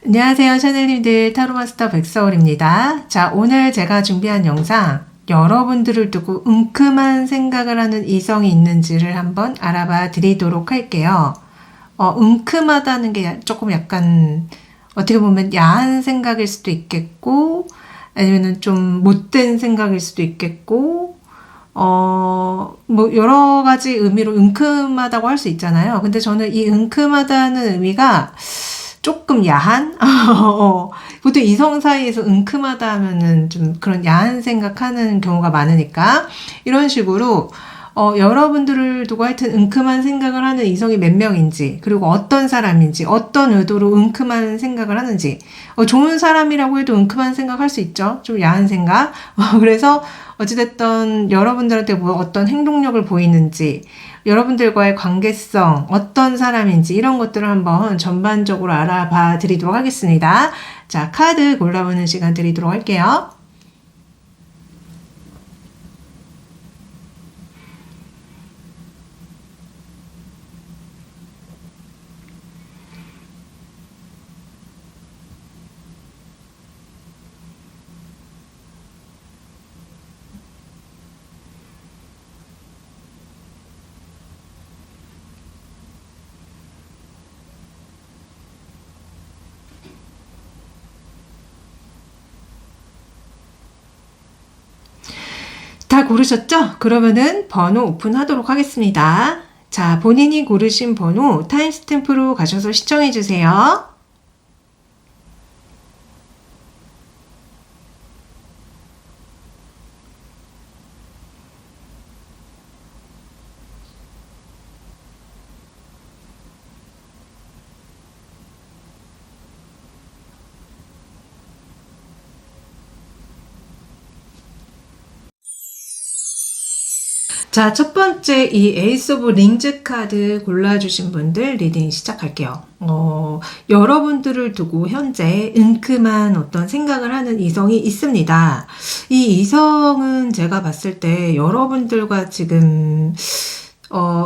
안녕하세요, 샤넬님들. 타로마스터 백서울입니다. 자, 오늘 제가 준비한 영상, 여러분들을 두고 은큼한 생각을 하는 이성이 있는지를 한번 알아봐 드리도록 할게요. 은큼하다는 게 조금 약간, 어떻게 보면 야한 생각일 수도 있겠고, 아니면은 좀 못된 생각일 수도 있겠고, 여러 가지 의미로 은큼하다고 할 수 있잖아요. 근데 저는 이 은큼하다는 의미가 조금 야한? 보통 이성 사이에서 은큼하다 하면은 좀 그런 야한 생각하는 경우가 많으니까, 이런 식으로, 여러분들을 두고 하여튼 은큼한 생각을 하는 이성이 몇 명인지, 그리고 어떤 사람인지, 어떤 의도로 은큼한 생각을 하는지, 좋은 사람이라고 해도 은큼한 생각 할 수 있죠. 좀 야한 생각. 그래서, 어찌됐든 여러분들한테 뭐 어떤 행동력을 보이는지, 여러분들과의 관계성, 어떤 사람인지 이런 것들을 한번 전반적으로 알아봐 드리도록 하겠습니다. 자, 카드 골라보는 시간 드리도록 할게요. 다 고르셨죠? 그러면은 번호 오픈하도록 하겠습니다. 자, 본인이 고르신 번호 타임스탬프로 가셔서 시청해주세요. 자, 첫 번째 이 에이스 오브 링즈 카드 골라주신 분들 리딩 시작할게요. 여러분들을 두고 현재 은큼한 어떤 생각을 하는 이성이 있습니다. 이 이성은 제가 봤을 때 여러분들과 지금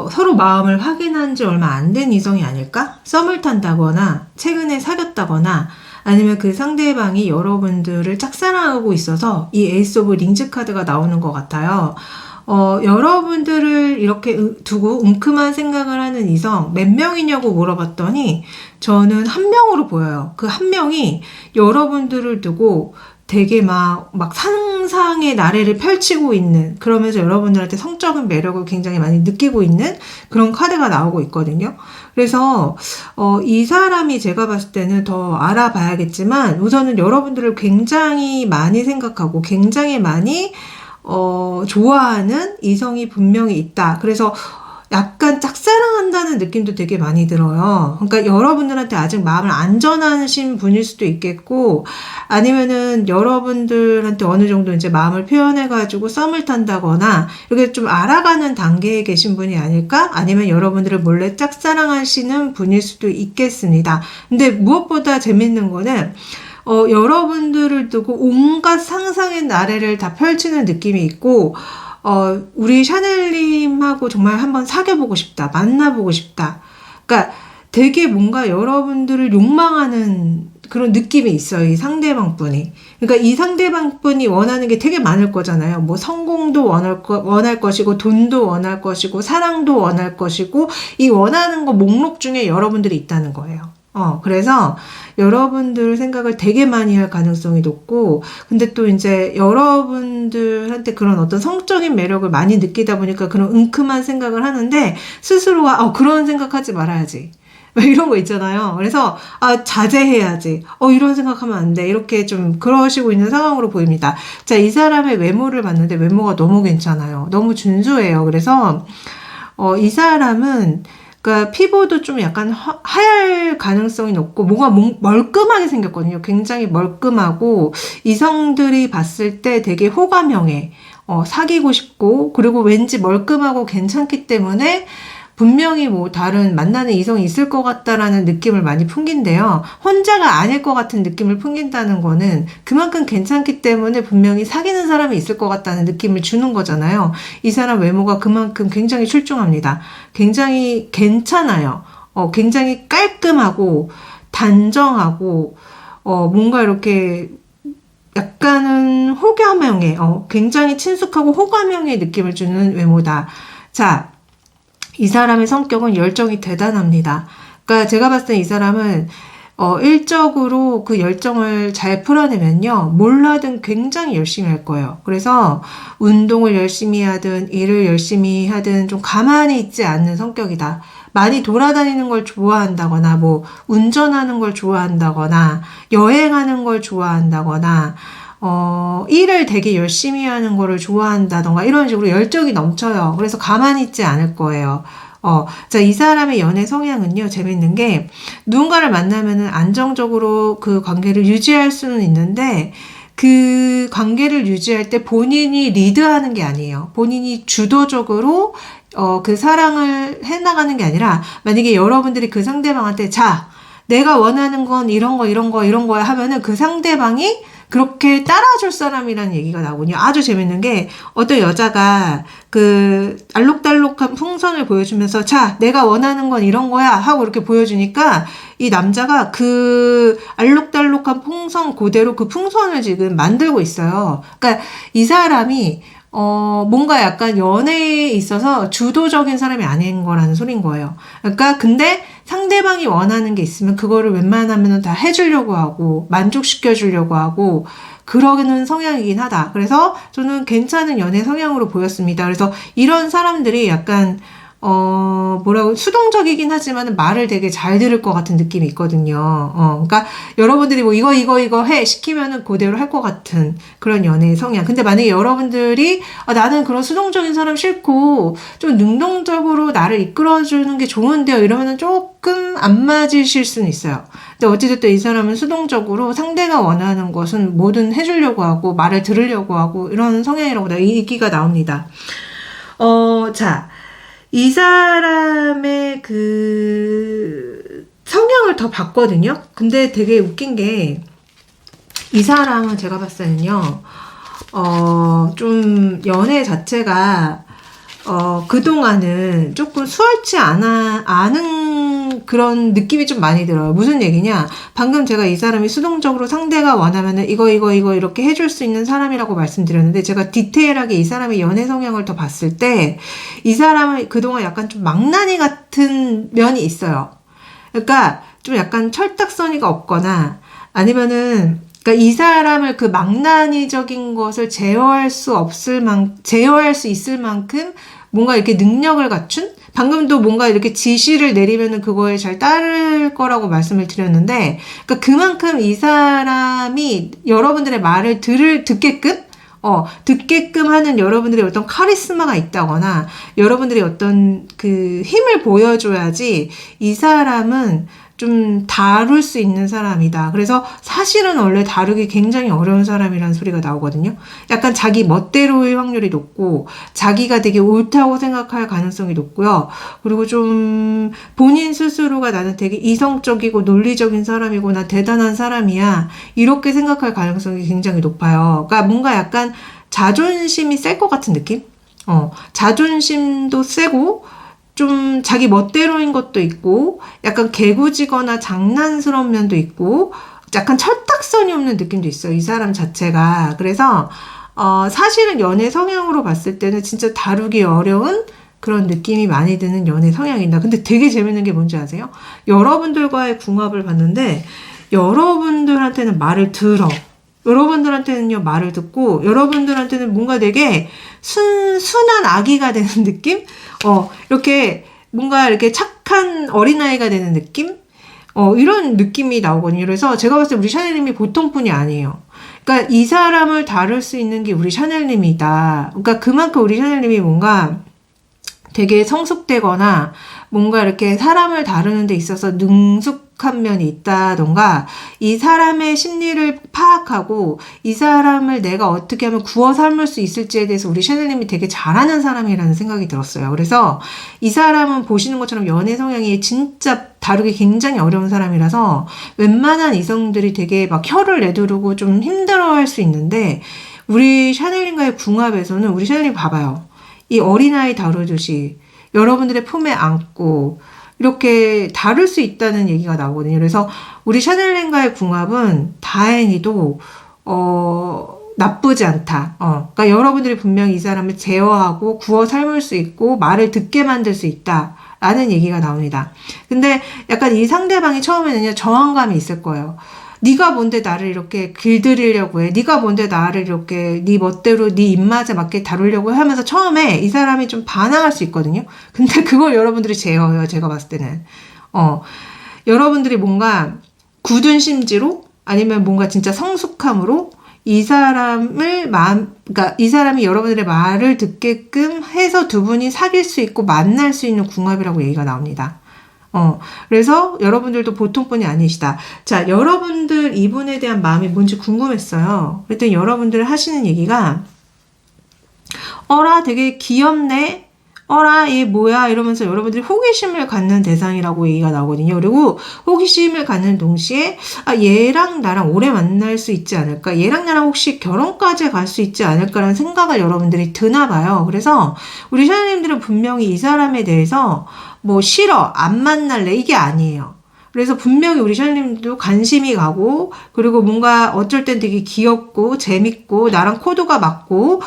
서로 마음을 확인한 지 얼마 안 된 이성이 아닐까? 썸을 탄다거나 최근에 사귀었다거나 아니면 그 상대방이 여러분들을 짝사랑하고 있어서 이 에이스 오브 링즈 카드가 나오는 것 같아요. 여러분들을 이렇게 두고 은큼한 생각을 하는 이성 몇 명이냐고 물어봤더니 저는 한 명으로 보여요. 그 한 명이 여러분들을 두고 되게 막 상상의 나래를 펼치고 있는, 그러면서 여러분들한테 성적인 매력을 굉장히 많이 느끼고 있는 그런 카드가 나오고 있거든요. 그래서 이 사람이 제가 봤을 때는 더 알아봐야겠지만 우선은 여러분들을 굉장히 많이 생각하고 굉장히 많이 좋아하는 이성이 분명히 있다. 그래서 약간 짝사랑한다는 느낌도 되게 많이 들어요. 그러니까 여러분들한테 아직 마음을 안 전하신 분일 수도 있겠고, 아니면은 여러분들한테 어느 정도 이제 마음을 표현해가지고 썸을 탄다거나, 이렇게 좀 알아가는 단계에 계신 분이 아닐까? 아니면 여러분들을 몰래 짝사랑하시는 분일 수도 있겠습니다. 근데 무엇보다 재밌는 거는, 여러분들을 두고 온갖 상상의 나래를 다 펼치는 느낌이 있고, 우리 샤넬님하고 정말 한번 사귀어보고 싶다, 만나보고 싶다. 그러니까 되게 뭔가 여러분들을 욕망하는 그런 느낌이 있어요, 이 상대방 분이. 그러니까 이 상대방 분이 원하는 게 되게 많을 거잖아요. 뭐 성공도 원할 것이고, 돈도 원할 것이고, 사랑도 원할 것이고, 이 원하는 거 목록 중에 여러분들이 있다는 거예요. 그래서 여러분들 생각을 되게 많이 할 가능성이 높고, 근데 또 이제 여러분들한테 그런 어떤 성적인 매력을 많이 느끼다 보니까 그런 은큼한 생각을 하는데, 스스로가, 그런 생각하지 말아야지. 이런 거 있잖아요. 그래서, 자제해야지. 이런 생각하면 안 돼. 이렇게 좀 그러시고 있는 상황으로 보입니다. 자, 이 사람의 외모를 봤는데 외모가 너무 괜찮아요. 너무 준수해요. 그래서, 이 사람은 그러니까 피부도 좀 약간 하얄 가능성이 높고 뭔가 멀끔하게 생겼거든요. 굉장히 멀끔하고 이성들이 봤을 때 되게 호감형에 사귀고 싶고, 그리고 왠지 멀끔하고 괜찮기 때문에 분명히 뭐 다른 만나는 이성이 있을 것 같다라는 느낌을 많이 풍긴데요. 혼자가 아닐 것 같은 느낌을 풍긴다는 거는 그만큼 괜찮기 때문에 분명히 사귀는 사람이 있을 것 같다는 느낌을 주는 거잖아요. 이 사람 외모가 그만큼 굉장히 출중합니다. 굉장히 괜찮아요. 굉장히 깔끔하고 단정하고, 뭔가 이렇게 약간은 호감형의, 굉장히 친숙하고 호감형의 느낌을 주는 외모다. 자, 이 사람의 성격은 열정이 대단합니다. 그러니까 제가 봤을 때 이 사람은 일적으로 그 열정을 잘 풀어내면요, 몰라든 굉장히 열심히 할 거예요. 그래서 운동을 열심히 하든 일을 열심히 하든 좀 가만히 있지 않는 성격이다. 많이 돌아다니는 걸 좋아한다거나, 뭐, 운전하는 걸 좋아한다거나, 여행하는 걸 좋아한다거나, 일을 되게 열심히 하는 거를 좋아한다던가, 이런 식으로 열정이 넘쳐요. 그래서 가만히 있지 않을 거예요. 자, 이 사람의 연애 성향은요, 재밌는 게, 누군가를 만나면은 안정적으로 그 관계를 유지할 수는 있는데, 그 관계를 유지할 때 본인이 리드하는 게 아니에요. 본인이 주도적으로, 그 사랑을 해나가는 게 아니라, 만약에 여러분들이 그 상대방한테, 자, 내가 원하는 건 이런 거, 이런 거, 이런 거야 하면은 그 상대방이 그렇게 따라줄 사람이라는 얘기가 나오군요. 아주 재밌는 게 어떤 여자가 그 알록달록한 풍선을 보여주면서 자, 내가 원하는 건 이런 거야 하고 이렇게 보여주니까 이 남자가 그 알록달록한 풍선 그대로 그 풍선을 지금 만들고 있어요. 그러니까 이 사람이 뭔가 약간 연애에 있어서 주도적인 사람이 아닌 거라는 소린 거예요. 그러니까 근데 상대방이 원하는 게 있으면 그거를 웬만하면 다 해주려고 하고 만족시켜 주려고 하고 그러는 성향이긴 하다. 그래서 저는 괜찮은 연애 성향으로 보였습니다. 그래서 이런 사람들이 약간 뭐라고, 수동적이긴 하지만 말을 되게 잘 들을 것 같은 느낌이 있거든요. 그러니까 여러분들이 뭐 이거 해 시키면은 그대로 할 것 같은 그런 연애의 성향. 근데 만약에 여러분들이 나는 그런 수동적인 사람 싫고 좀 능동적으로 나를 이끌어주는 게 좋은데요, 이러면은 조금 안 맞으실 수는 있어요. 근데 어찌됐든 이 사람은 수동적으로 상대가 원하는 것은 뭐든 해주려고 하고 말을 들으려고 하고 이런 성향이라고 얘기가 나옵니다. 자, 이 사람의 그 성향을 더 봤거든요. 근데 되게 웃긴 게 이 사람은 제가 봤을 때는요, 좀 연애 자체가 그동안은 조금 수월치 않은 그런 느낌이 좀 많이 들어요. 무슨 얘기냐? 방금 제가 이 사람이 수동적으로 상대가 원하면은 이거 이렇게 해줄 수 있는 사람이라고 말씀드렸는데, 제가 디테일하게 이 사람의 연애 성향을 더 봤을 때, 이 사람은 그동안 약간 좀 망나니 같은 면이 있어요. 그러니까 좀 약간 철딱서니가 없거나, 아니면은, 그러니까 이 사람을 그 망나니적인 것을 제어할 수 있을 만큼 뭔가 이렇게 능력을 갖춘? 방금도 뭔가 이렇게 지시를 내리면은 그거에 잘 따를 거라고 말씀을 드렸는데, 그러니까 그만큼 이 사람이 여러분들의 말을 듣게끔 하는 여러분들의 어떤 카리스마가 있다거나, 여러분들이 어떤 그 힘을 보여줘야지 이 사람은 좀 다룰 수 있는 사람이다. 그래서 사실은 원래 다루기 굉장히 어려운 사람이라는 소리가 나오거든요. 약간 자기 멋대로의 확률이 높고, 자기가 되게 옳다고 생각할 가능성이 높고요. 그리고 좀 본인 스스로가 나는 되게 이성적이고 논리적인 사람이고 나 대단한 사람이야, 이렇게 생각할 가능성이 굉장히 높아요. 그러니까 뭔가 약간 자존심이 셀 것 같은 느낌? 자존심도 세고, 좀 자기 멋대로인 것도 있고, 약간 개구지거나 장난스러운 면도 있고, 약간 철딱선이 없는 느낌도 있어요, 이 사람 자체가. 그래서 사실은 연애 성향으로 봤을 때는 진짜 다루기 어려운 그런 느낌이 많이 드는 연애 성향이다. 근데 되게 재밌는 게 뭔지 아세요? 여러분들과의 궁합을 봤는데 여러분들한테는 말을 들어. 여러분들한테는요, 말을 듣고, 여러분들한테는 뭔가 되게 순한 아기가 되는 느낌? 이렇게 뭔가 이렇게 착한 어린아이가 되는 느낌? 이런 느낌이 나오거든요. 그래서 제가 봤을 때 우리 샤넬님이 보통 분이 아니에요. 그러니까 이 사람을 다룰 수 있는 게 우리 샤넬님이다. 그러니까 그만큼 우리 샤넬님이 뭔가 되게 성숙되거나 뭔가 이렇게 사람을 다루는 데 있어서 능숙한 면이 있다던가, 이 사람의 심리를 파악하고 이 사람을 내가 어떻게 하면 구워 삶을 수 있을지에 대해서 우리 샤넬님이 되게 잘하는 사람이라는 생각이 들었어요. 그래서 이 사람은 보시는 것처럼 연애 성향이 진짜 다루기 굉장히 어려운 사람이라서 웬만한 이성들이 되게 막 혀를 내두르고 좀 힘들어할 수 있는데, 우리 샤넬님과의 궁합에서는 우리 샤넬님 봐봐요. 이 어린아이 다루듯이 여러분들의 품에 안고 이렇게 다를 수 있다는 얘기가 나오거든요. 그래서 우리 샤넬린과의 궁합은 다행히도 나쁘지 않다. 그러니까 여러분들이 분명히 이 사람을 제어하고 구워 삶을 수 있고 말을 듣게 만들 수 있다. 라는 얘기가 나옵니다. 근데 약간 이 상대방이 처음에는요, 저항감이 있을 거예요. 네가 뭔데 나를 이렇게 길들이려고 해. 네가 뭔데 나를 이렇게 네 멋대로 네 입맛에 맞게 다루려고 해 하면서 처음에 이 사람이 좀 반항할 수 있거든요. 근데 그걸 여러분들이 제어해요. 제가 봤을 때는. 여러분들이 뭔가 굳은 심지로 아니면 뭔가 진짜 성숙함으로 이 사람을 그러니까 이 사람이 여러분들의 말을 듣게끔 해서 두 분이 사귈 수 있고 만날 수 있는 궁합이라고 얘기가 나옵니다. 그래서 여러분들도 보통 분이 아니시다. 자, 여러분들 이분에 대한 마음이 뭔지 궁금했어요. 그랬더니 여러분들 하시는 얘기가, 어라, 되게 귀엽네? 어라, 얘 뭐야? 이러면서 여러분들이 호기심을 갖는 대상이라고 얘기가 나오거든요. 그리고 호기심을 갖는 동시에, 얘랑 나랑 오래 만날 수 있지 않을까? 얘랑 나랑 혹시 결혼까지 갈 수 있지 않을까라는 생각을 여러분들이 드나 봐요. 그래서 우리 샤넬님들은 분명히 이 사람에 대해서 뭐 싫어, 안 만날래, 이게 아니에요. 그래서 분명히 우리 샤넬님도 관심이 가고, 그리고 뭔가 어쩔 땐 되게 귀엽고 재밌고 나랑 코드가 맞고,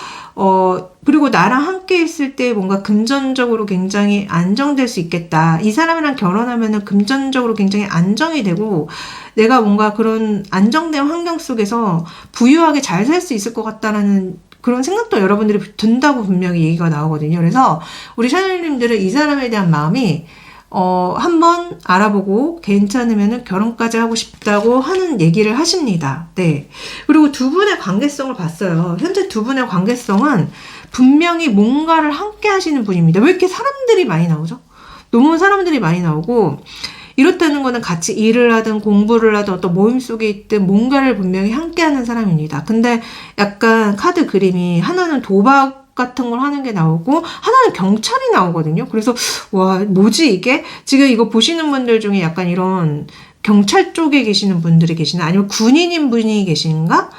그리고 나랑 함께 있을 때 뭔가 금전적으로 굉장히 안정될 수 있겠다. 이 사람이랑 결혼하면은 금전적으로 굉장히 안정이 되고 내가 뭔가 그런 안정된 환경 속에서 부유하게 잘 살 수 있을 것 같다라는 그런 생각도 여러분들이 든다고 분명히 얘기가 나오거든요. 그래서 우리 샤넬님들은 이 사람에 대한 마음이 한번 알아보고 괜찮으면은 결혼까지 하고 싶다고 하는 얘기를 하십니다. 네. 그리고 두 분의 관계성을 봤어요. 현재 두 분의 관계성은 분명히 뭔가를 함께 하시는 분입니다. 왜 이렇게 사람들이 많이 나오죠? 너무 사람들이 많이 나오고, 이렇다는 거는 같이 일을 하든 공부를 하든 어떤 모임 속에 있든 뭔가를 분명히 함께 하는 사람입니다. 근데 약간 카드 그림이 하나는 도박 같은 걸 하는 게 나오고 하나는 경찰이 나오거든요. 그래서 와, 뭐지 이게? 지금 이거 보시는 분들 중에 약간 이런 경찰 쪽에 계시는 분들이 계시나? 아니면 군인인 분이 계신가?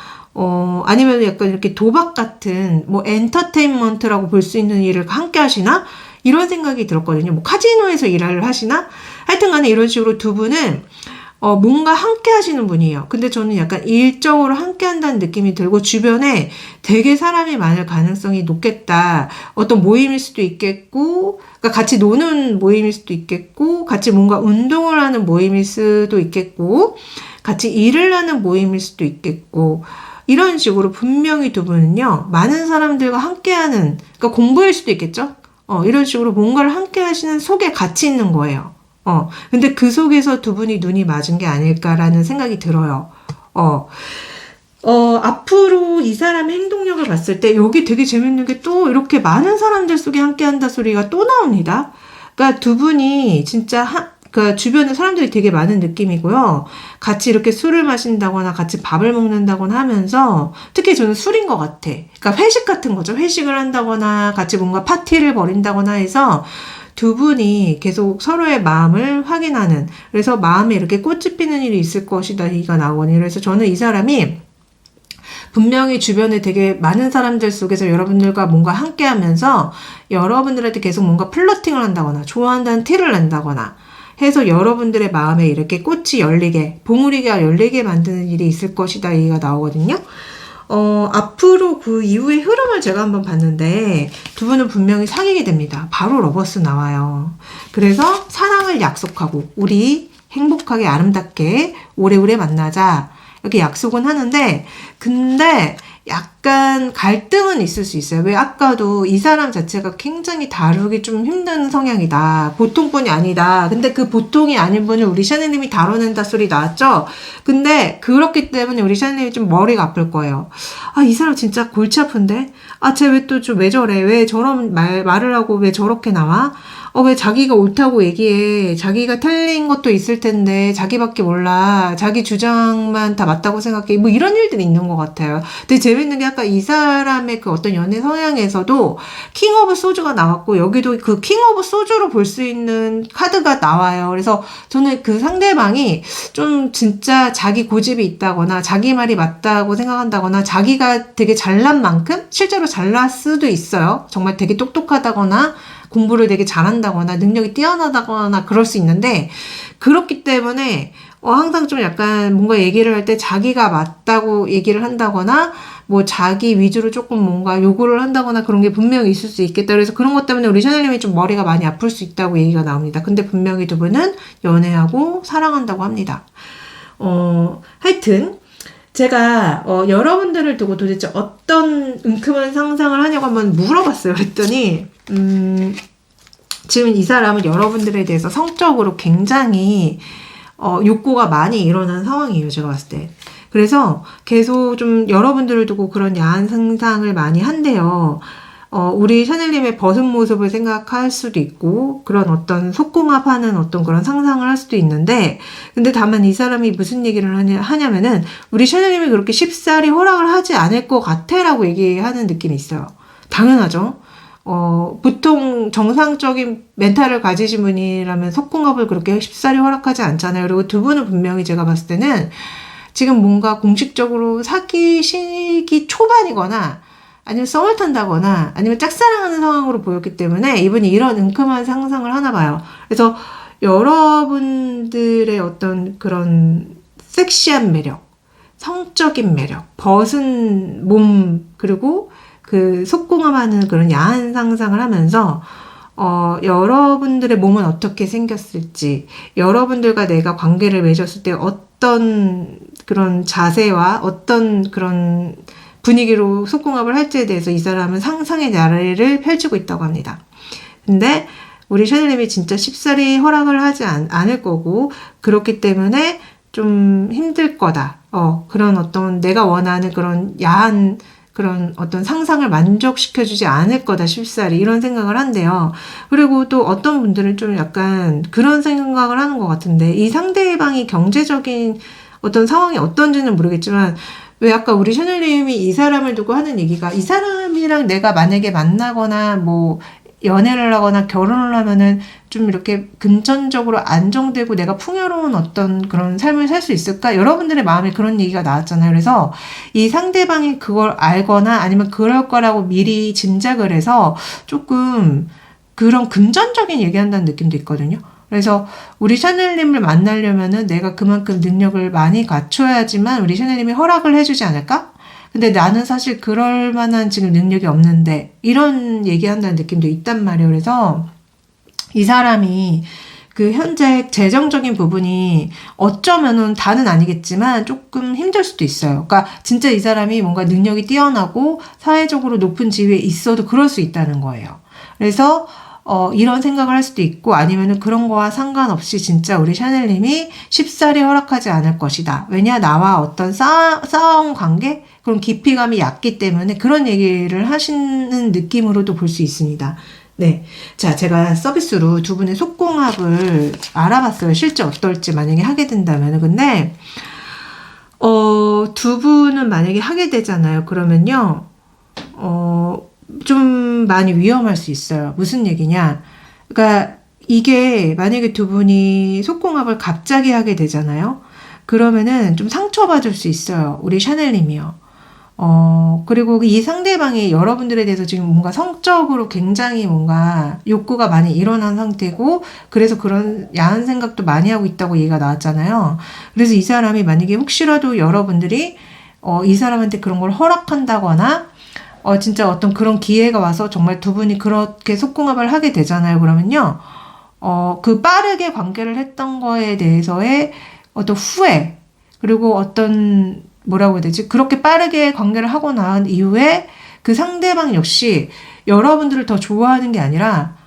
아니면 약간 이렇게 도박 같은 뭐 엔터테인먼트라고 볼 수 있는 일을 함께 하시나? 이런 생각이 들었거든요. 뭐 카지노에서 일을 하시나? 하여튼 간에 이런 식으로 두 분은 뭔가 함께 하시는 분이에요. 근데 저는 약간 일적으로 함께 한다는 느낌이 들고 주변에 되게 사람이 많을 가능성이 높겠다. 어떤 모임일 수도 있겠고, 그러니까 같이 노는 모임일 수도 있겠고, 같이 뭔가 운동을 하는 모임일 수도 있겠고, 같이 일을 하는 모임일 수도 있겠고, 이런 식으로 분명히 두 분은요, 많은 사람들과 함께하는, 그러니까 공부일 수도 있겠죠? 이런 식으로 뭔가를 함께 하시는 속에 같이 있는 거예요. 근데 그 속에서 두 분이 눈이 맞은 게 아닐까라는 생각이 들어요. 앞으로 이 사람의 행동력을 봤을 때 여기 되게 재밌는 게 또 이렇게 많은 사람들 속에 함께 한다 소리가 또 나옵니다. 그러니까 두 분이 진짜 그러니까 주변에 사람들이 되게 많은 느낌이고요. 같이 이렇게 술을 마신다거나 같이 밥을 먹는다거나 하면서 특히 저는 술인 것 같아. 그러니까 회식 같은 거죠. 회식을 한다거나 같이 뭔가 파티를 벌인다거나 해서 두 분이 계속 서로의 마음을 확인하는, 그래서 마음에 이렇게 꽃이 피는 일이 있을 것이다 얘기가 나오거든요. 그래서 저는 이 사람이 분명히 주변에 되게 많은 사람들 속에서 여러분들과 뭔가 함께 하면서 여러분들한테 계속 뭔가 플러팅을 한다거나 좋아한다는 티를 낸다거나 해서 여러분들의 마음에 이렇게 꽃이 열리게, 봉우리가 열리게 만드는 일이 있을 것이다 얘기가 나오거든요. 앞으로 그 이후의 흐름을 제가 한번 봤는데 두 분은 분명히 사귀게 됩니다. 바로 러버스 나와요. 그래서 사랑을 약속하고 우리 행복하게 아름답게 오래오래 만나자 이렇게 약속은 하는데, 근데 약간 갈등은 있을 수 있어요. 왜 아까도 이 사람 자체가 굉장히 다루기 좀 힘든 성향이다. 보통 분이 아니다. 근데 그 보통이 아닌 분을 우리 샤넬님이 다뤄낸다 소리 나왔죠? 근데 그렇기 때문에 우리 샤넬님이 좀 머리가 아플 거예요. 이 사람 진짜 골치 아픈데? 쟤 왜 또 왜 저래? 왜 저런 말을 하고 왜 저렇게 나와? 왜 자기가 옳다고 얘기해. 자기가 틀린 것도 있을 텐데 자기밖에 몰라. 자기 주장만 다 맞다고 생각해. 뭐 이런 일들이 있는 것 같아요. 근데 재밌는 게 보니까 이 사람의 그 어떤 연애 성향에서도 킹 오브 소주가 나왔고, 여기도 그 킹 오브 소주로 볼 수 있는 카드가 나와요. 그래서 저는 그 상대방이 좀 진짜 자기 고집이 있다거나 자기 말이 맞다고 생각한다거나 자기가 되게 잘난 만큼 실제로 잘날 수도 있어요. 정말 되게 똑똑하다거나 공부를 되게 잘한다거나 능력이 뛰어나다거나 그럴 수 있는데, 그렇기 때문에 항상 좀 약간 뭔가 얘기를 할 때 자기가 맞다고 얘기를 한다거나 뭐 자기 위주로 조금 뭔가 요구를 한다거나 그런 게 분명히 있을 수 있겠다. 그래서 그런 것 때문에 우리 샤넬님이 좀 머리가 많이 아플 수 있다고 얘기가 나옵니다. 근데 분명히 두 분은 연애하고 사랑한다고 합니다. 하여튼 제가 여러분들을 두고 도대체 어떤 은큼한 상상을 하냐고 한번 물어봤어요. 그랬더니 지금 이 사람은 여러분들에 대해서 성적으로 굉장히 욕구가 많이 일어난 상황이에요. 제가 봤을 때. 그래서 계속 좀 여러분들을 두고 그런 야한 상상을 많이 한대요. 우리 샤넬님의 벗은 모습을 생각할 수도 있고, 그런 어떤 속궁합하는 어떤 그런 상상을 할 수도 있는데, 근데 다만 이 사람이 무슨 얘기를 하냐면은, 우리 샤넬님이 그렇게 쉽사리 허락을 하지 않을 것 같아 라고 얘기하는 느낌이 있어요. 당연하죠. 보통 정상적인 멘탈을 가지신 분이라면 속궁합을 그렇게 쉽사리 허락하지 않잖아요. 그리고 두 분은 분명히 제가 봤을 때는 지금 뭔가 공식적으로 사귀시기 초반이거나 아니면 썸을 탄다거나 아니면 짝사랑하는 상황으로 보였기 때문에 이분이 이런 은큼한 상상을 하나 봐요. 그래서 여러분들의 어떤 그런 섹시한 매력, 성적인 매력, 벗은 몸, 그리고 그 속궁합하는 그런 야한 상상을 하면서 여러분들의 몸은 어떻게 생겼을지, 여러분들과 내가 관계를 맺었을 때 어떤 그런 자세와 어떤 그런 분위기로 속궁합을 할지에 대해서 이 사람은 상상의 나래를 펼치고 있다고 합니다. 근데 우리 샤넬님이 진짜 쉽사리 허락을 하지 않을 거고, 그렇기 때문에 좀 힘들 거다. 그런 어떤 내가 원하는 그런 야한 그런 어떤 상상을 만족시켜주지 않을 거다, 쉽사리. 이런 생각을 한대요. 그리고 또 어떤 분들은 좀 약간 그런 생각을 하는 것 같은데, 이 상대방이 경제적인 어떤 상황이 어떤지는 모르겠지만, 왜 아까 우리 샤넬님이 이 사람을 두고 하는 얘기가, 이 사람이랑 내가 만약에 만나거나 뭐 연애를 하거나 결혼을 하면은 좀 이렇게 금전적으로 안정되고 내가 풍요로운 어떤 그런 삶을 살 수 있을까? 여러분들의 마음에 그런 얘기가 나왔잖아요. 그래서 이 상대방이 그걸 알거나 아니면 그럴 거라고 미리 짐작을 해서 조금 그런 금전적인 얘기한다는 느낌도 있거든요. 그래서 우리 샤넬님을 만나려면은 내가 그만큼 능력을 많이 갖춰야지만 우리 샤넬님이 허락을 해주지 않을까? 근데 나는 사실 그럴 만한 지금 능력이 없는데, 이런 얘기한다는 느낌도 있단 말이에요. 그래서 이 사람이 그 현재 재정적인 부분이 어쩌면은 다는 아니겠지만 조금 힘들 수도 있어요. 그러니까 진짜 이 사람이 뭔가 능력이 뛰어나고 사회적으로 높은 지위에 있어도 그럴 수 있다는 거예요. 그래서 이런 생각을 할 수도 있고, 아니면은 그런 거와 상관없이 진짜 우리 샤넬님이 쉽사리 허락하지 않을 것이다. 왜냐, 나와 어떤 쌓아온 관계? 그런 깊이감이 얕기 때문에 그런 얘기를 하시는 느낌으로도 볼 수 있습니다. 네. 자, 제가 서비스로 두 분의 속궁합을 알아봤어요. 실제 어떨지 만약에 하게 된다면. 근데, 두 분은 만약에 하게 되잖아요. 그러면요, 좀 많이 위험할 수 있어요. 무슨 얘기냐. 그러니까 이게 만약에 두 분이 속궁합을 갑자기 하게 되잖아요. 그러면은 좀 상처받을 수 있어요. 우리 샤넬님이요. 그리고 이 상대방이 여러분들에 대해서 지금 뭔가 성적으로 굉장히 뭔가 욕구가 많이 일어난 상태고, 그래서 그런 야한 생각도 많이 하고 있다고 얘기가 나왔잖아요. 그래서 이 사람이 만약에 혹시라도 여러분들이 이 사람한테 그런 걸 허락한다거나 진짜 어떤 그런 기회가 와서 정말 두 분이 그렇게 속궁합을 하게 되잖아요. 그러면요, 그 빠르게 관계를 했던 거에 대해서의 어떤 후회, 그리고 어떤 뭐라고 해야 되지? 그렇게 빠르게 관계를 하고 난 이후에 그 상대방 역시 여러분들을 더 좋아하는 게 아니라,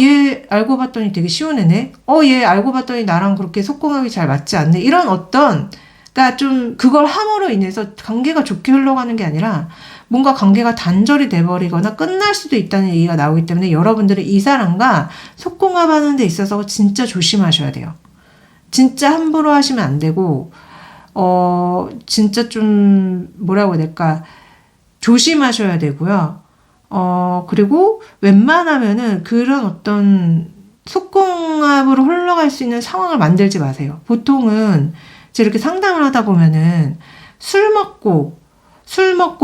얘 알고 봤더니 되게 쉬운 애네? 얘 알고 봤더니 나랑 그렇게 속궁합이 잘 맞지 않네? 이런 어떤, 그러니까 좀 그걸 함으로 인해서 관계가 좋게 흘러가는 게 아니라 뭔가 관계가 단절이 돼버리거나 끝날 수도 있다는 얘기가 나오기 때문에 여러분들은 이 사람과 속궁합하는 데 있어서 진짜 조심하셔야 돼요. 진짜 함부로 하시면 안 되고, 진짜 좀 뭐라고 해야 될까, 조심하셔야 되고요. 그리고 웬만하면은 그런 어떤 속궁합으로 흘러갈 수 있는 상황을 만들지 마세요. 보통은 이제 이렇게 상담을 하다 보면은 술 먹고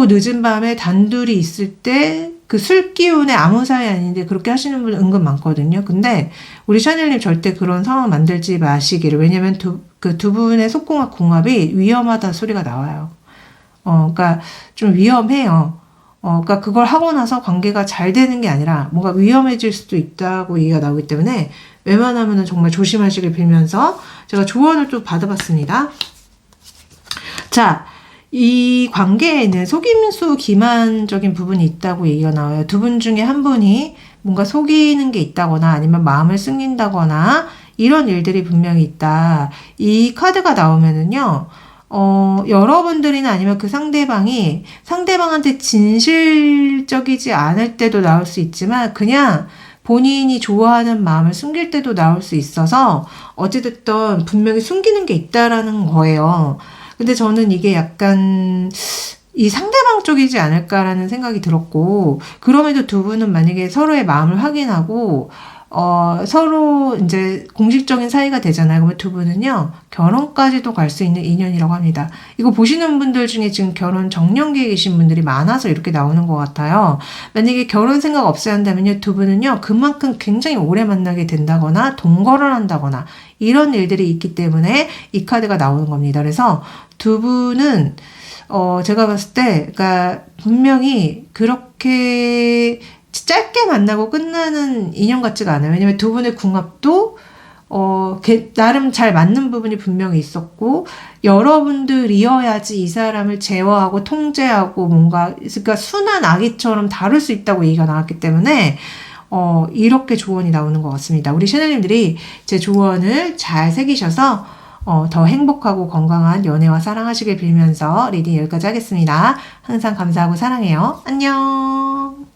늦은 밤에 단둘이 있을 때 그 술 기운에 아무 사이 아닌데 그렇게 하시는 분 은근 많거든요. 근데 우리 샤넬님 절대 그런 상황 만들지 마시기를. 왜냐면 그 두 분의 속궁합 궁합이 위험하다 소리가 나와요. 그러니까 좀 위험해요. 그러니까 그걸 하고 나서 관계가 잘 되는 게 아니라 뭔가 위험해질 수도 있다고 얘기가 나오기 때문에 웬만하면은 정말 조심하시길 빌면서 제가 조언을 또 받아봤습니다. 자, 이 관계에는 속임수 기만적인 부분이 있다고 얘기가 나와요. 두 분 중에 한 분이 뭔가 속이는 게 있다거나 아니면 마음을 숨긴다거나 이런 일들이 분명히 있다. 이 카드가 나오면은요. 여러분들이나 아니면 그 상대방한테 진실적이지 않을 때도 나올 수 있지만 그냥 본인이 좋아하는 마음을 숨길 때도 나올 수 있어서 어찌됐든 분명히 숨기는 게 있다라는 거예요. 근데 저는 이게 약간 이 상대방 쪽이지 않을까라는 생각이 들었고, 그럼에도 두 분은 만약에 서로의 마음을 확인하고 서로 이제 공식적인 사이가 되잖아요. 그러면 두 분은요, 결혼까지도 갈 수 있는 인연이라고 합니다. 이거 보시는 분들 중에 지금 결혼 정년기에 계신 분들이 많아서 이렇게 나오는 것 같아요. 만약에 결혼 생각 없어야 한다면요, 두 분은요, 그만큼 굉장히 오래 만나게 된다거나, 동거를 한다거나, 이런 일들이 있기 때문에 이 카드가 나오는 겁니다. 그래서 두 분은, 제가 봤을 때, 그러니까 분명히 그렇게 짧게 만나고 끝나는 인연 같지가 않아요. 왜냐면 두 분의 궁합도 나름 잘 맞는 부분이 분명히 있었고, 여러분들이어야지 이 사람을 제어하고 통제하고 뭔가, 그러니까 순한 아기처럼 다룰 수 있다고 얘기가 나왔기 때문에 이렇게 조언이 나오는 것 같습니다. 우리 샤넬님들이 제 조언을 잘 새기셔서 더 행복하고 건강한 연애와 사랑하시길 빌면서 리딩 여기까지 하겠습니다. 항상 감사하고 사랑해요. 안녕.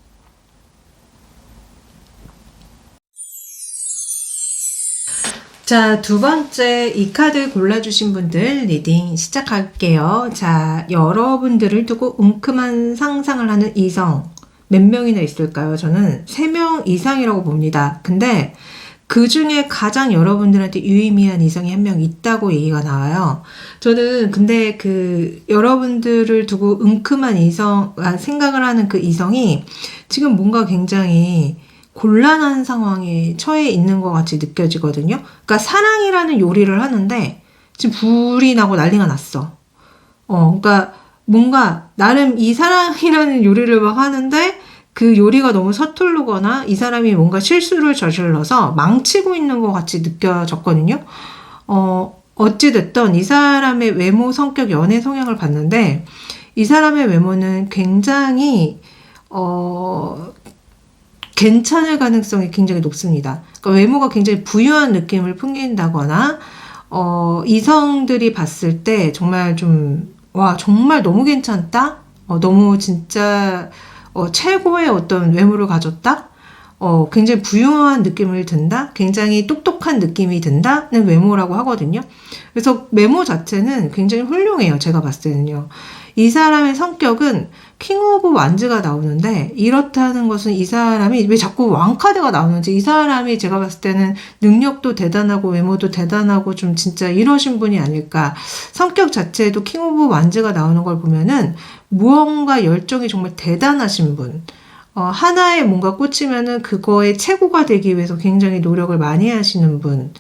자, 두 번째 이 카드 골라주신 분들 리딩 시작할게요. 자, 여러분들을 두고 웅큼한 상상을 하는 이성 몇 명이나 있을까요? 저는 3명 이상이라고 봅니다. 근데 그 중에 가장 여러분들한테 유의미한 이성이 한 명 있다고 얘기가 나와요. 저는 근데 그 여러분들을 두고 웅큼한 생각을 하는 그 이성이 지금 뭔가 굉장히 곤란한 상황에 처해 있는 것 같이 느껴지거든요. 그러니까 사랑이라는 요리를 하는데 지금 불이 나고 난리가 났어. 그러니까 뭔가 나름 이 사랑이라는 요리를 막 하는데 그 요리가 너무 서투르거나 이 사람이 뭔가 실수를 저질러서 망치고 있는 것 같이 느껴졌거든요. 어찌됐든 이 사람의 외모, 성격, 연애 성향을 봤는데 이 사람의 외모는 굉장히 괜찮을 가능성이 굉장히 높습니다. 그러니까 외모가 굉장히 부유한 느낌을 풍긴다거나 이성들이 봤을 때 정말 정말 너무 괜찮다? 너무 진짜 최고의 어떤 외모를 가졌다? 굉장히 부유한 느낌을 든다? 굉장히 똑똑한 느낌이 든다는 외모라고 하거든요. 그래서 외모 자체는 굉장히 훌륭해요. 제가 봤을 때는요. 이 사람의 성격은 킹 오브 완즈가 나오는데 이렇다는 것은 이 사람이 왜 자꾸 왕카드가 나오는지 이 사람이 제가 봤을 때는 능력도 대단하고 외모도 대단하고 좀 진짜 이러신 분이 아닐까. 성격 자체에도 킹 오브 완즈가 나오는 걸 보면은 무언가 열정이 정말 대단하신 분. 하나에 뭔가 꽂히면은 그거의 최고가 되기 위해서 굉장히 노력을 많이 하시는 분.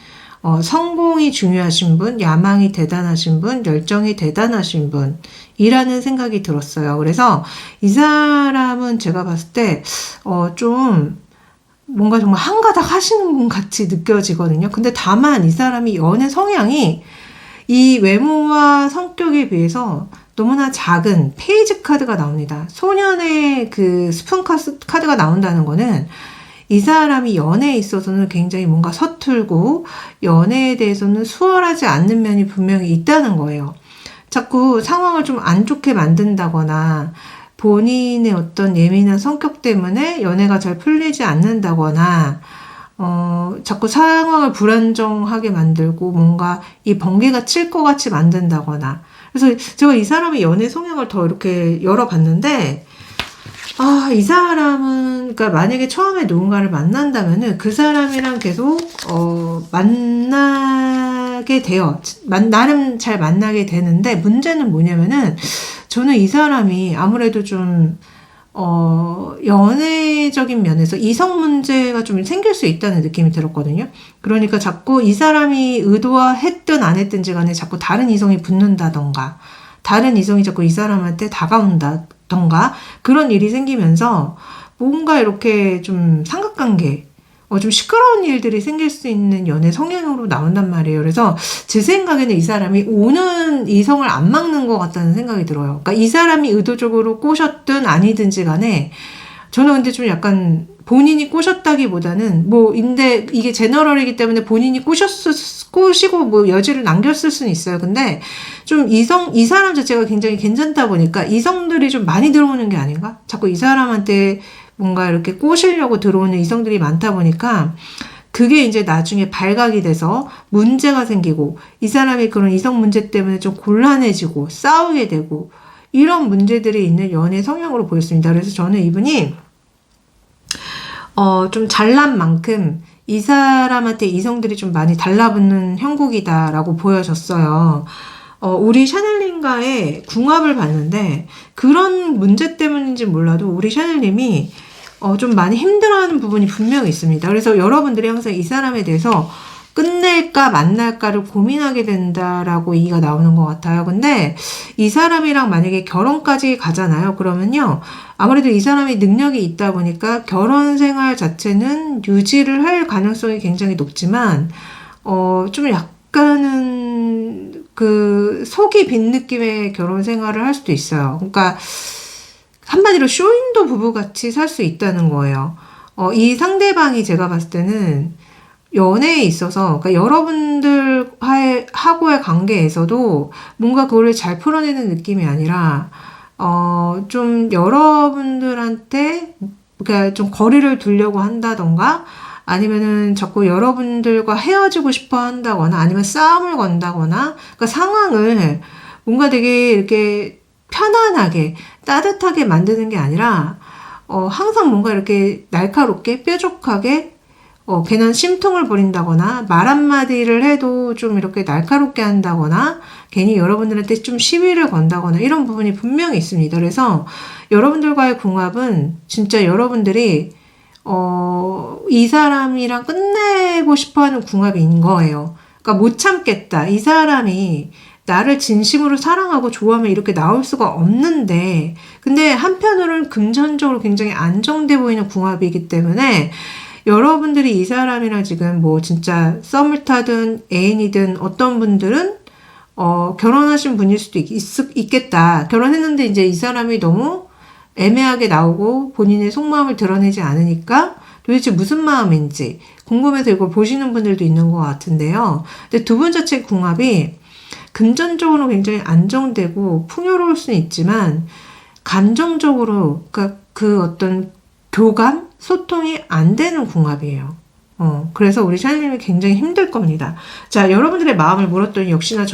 성공이 중요하신 분, 야망이 대단하신 분, 열정이 대단하신 분, 이라는 생각이 들었어요. 그래서 이 사람은 제가 봤을 때, 좀, 뭔가 정말 한가닥 하시는 분 같이 느껴지거든요. 근데 다만 이 사람이 연애 성향이 이 외모와 성격에 비해서 너무나 작은 페이지 카드가 나옵니다. 소년의 그 스푼 카드가 나온다는 거는 이 사람이 연애에 있어서는 굉장히 뭔가 서툴고 연애에 대해서는 수월하지 않는 면이 분명히 있다는 거예요. 자꾸 상황을 좀 안 좋게 만든다거나 본인의 어떤 예민한 성격 때문에 연애가 잘 풀리지 않는다거나 자꾸 상황을 불안정하게 만들고 뭔가 이 번개가 칠 것 같이 만든다거나. 그래서 제가 이 사람의 연애 성향을 더 이렇게 열어봤는데 이 사람은, 그러니까 만약에 처음에 누군가를 만난다면은 그 사람이랑 계속, 만나게 돼요. 나름 잘 만나게 되는데, 문제는 뭐냐면은, 저는 이 사람이 아무래도 좀, 연애적인 면에서 이성 문제가 좀 생길 수 있다는 느낌이 들었거든요. 그러니까 자꾸 이 사람이 의도했든 안 했든지 간에 자꾸 다른 이성이 붙는다던가, 다른 이성이 자꾸 이 사람한테 다가온다던가, 그런 일이 생기면서 뭔가 이렇게 좀 삼각관계, 좀 시끄러운 일들이 생길 수 있는 연애 성향으로 나온단 말이에요. 그래서 제 생각에는 이 사람이 오는 이성을 안 막는 것 같다는 생각이 들어요. 그러니까 이 사람이 의도적으로 꼬셨든 아니든지 간에 저는 근데 좀 약간 본인이 꼬셨다기보다는 근데 이게 제너럴이기 때문에 본인이 꼬시고 뭐 여지를 남겼을 수는 있어요. 근데 좀 이 사람 자체가 굉장히 괜찮다 보니까 이성들이 좀 많이 들어오는 게 아닌가? 자꾸 이 사람한테 뭔가 이렇게 꼬시려고 들어오는 이성들이 많다 보니까 그게 이제 나중에 발각이 돼서 문제가 생기고 이 사람이 그런 이성 문제 때문에 좀 곤란해지고 싸우게 되고 이런 문제들이 있는 연애 성향으로 보였습니다. 그래서 저는 이분이 좀 잘난 만큼 이 사람한테 이성들이 좀 많이 달라붙는 형국이다라고 보여졌어요. 우리 샤넬님과의 궁합을 봤는데 그런 문제 때문인지 몰라도 우리 샤넬님이 좀 많이 힘들어하는 부분이 분명히 있습니다. 그래서 여러분들이 항상 이 사람에 대해서 끝낼까 만날까를 고민하게 된다라고 얘기가 나오는 것 같아요. 근데 이 사람이랑 만약에 결혼까지 가잖아요. 그러면요. 아무래도 이 사람이 능력이 있다 보니까 결혼 생활 자체는 유지를 할 가능성이 굉장히 높지만, 좀 약간은 그 속이 빈 느낌의 결혼 생활을 할 수도 있어요. 그러니까 한마디로 쇼윈도 부부같이 살 수 있다는 거예요. 이 상대방이 제가 봤을 때는 연애에 있어서, 그러니까 여러분들하고의 관계에서도 뭔가 그거를 잘 풀어내는 느낌이 아니라, 좀 여러분들한테, 그러니까 좀 거리를 두려고 한다던가, 아니면은 자꾸 여러분들과 헤어지고 싶어 한다거나, 아니면 싸움을 건다거나, 그러니까 상황을 뭔가 되게 이렇게 편안하게, 따뜻하게 만드는 게 아니라, 항상 뭔가 이렇게 날카롭게, 뾰족하게, 괜한 심통을 부린다거나, 말 한마디를 해도 좀 이렇게 날카롭게 한다거나, 괜히 여러분들한테 좀 시비를 건다거나, 이런 부분이 분명히 있습니다. 그래서 여러분들과의 궁합은 진짜 여러분들이, 이 사람이랑 끝내고 싶어 하는 궁합인 거예요. 그러니까 못 참겠다. 이 사람이 나를 진심으로 사랑하고 좋아하면 이렇게 나올 수가 없는데, 근데 한편으로는 금전적으로 굉장히 안정돼 보이는 궁합이기 때문에, 여러분들이 이 사람이랑 지금 뭐 진짜 썸을 타든 애인이든 어떤 분들은 결혼하신 분일 수도 있겠다. 결혼했는데 이제 이 사람이 너무 애매하게 나오고 본인의 속마음을 드러내지 않으니까 도대체 무슨 마음인지 궁금해서 이걸 보시는 분들도 있는 것 같은데요. 근데 두 분 자체의 궁합이 금전적으로 굉장히 안정되고 풍요로울 수는 있지만 감정적으로 그러니까 그 어떤 교감? 소통이 안 되는 궁합이에요. 그래서 우리 샤넬님이 굉장히 힘들 겁니다. 자, 여러분들의 마음을 물었더니 역시나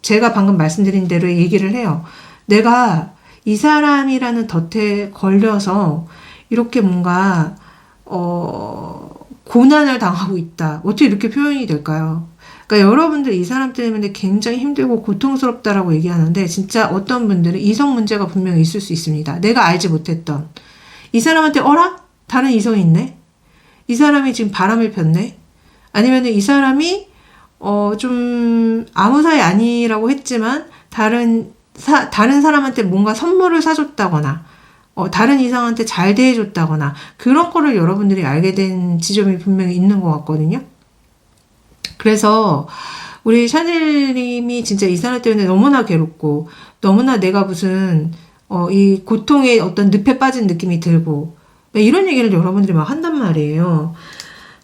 제가 방금 말씀드린 대로 얘기를 해요. 내가 이 사람이라는 덫에 걸려서 이렇게 뭔가, 고난을 당하고 있다. 어떻게 이렇게 표현이 될까요? 그러니까 여러분들 이 사람 때문에 굉장히 힘들고 고통스럽다라고 얘기하는데 진짜 어떤 분들은 이성 문제가 분명히 있을 수 있습니다. 내가 알지 못했던. 이 사람한테 다른 이성이 있네? 이 사람이 지금 바람을 폈네? 아니면 이 사람이, 좀, 아무 사이 아니라고 했지만, 다른 사람한테 뭔가 선물을 사줬다거나, 다른 이성한테 잘 대해줬다거나, 그런 거를 여러분들이 알게 된 지점이 분명히 있는 것 같거든요. 그래서, 우리 샤넬님이 진짜 이 사람 때문에 너무나 괴롭고, 너무나 내가 무슨, 이 고통의 어떤 늪에 빠진 느낌이 들고, 이런 얘기를 여러분들이 막 한단 말이에요.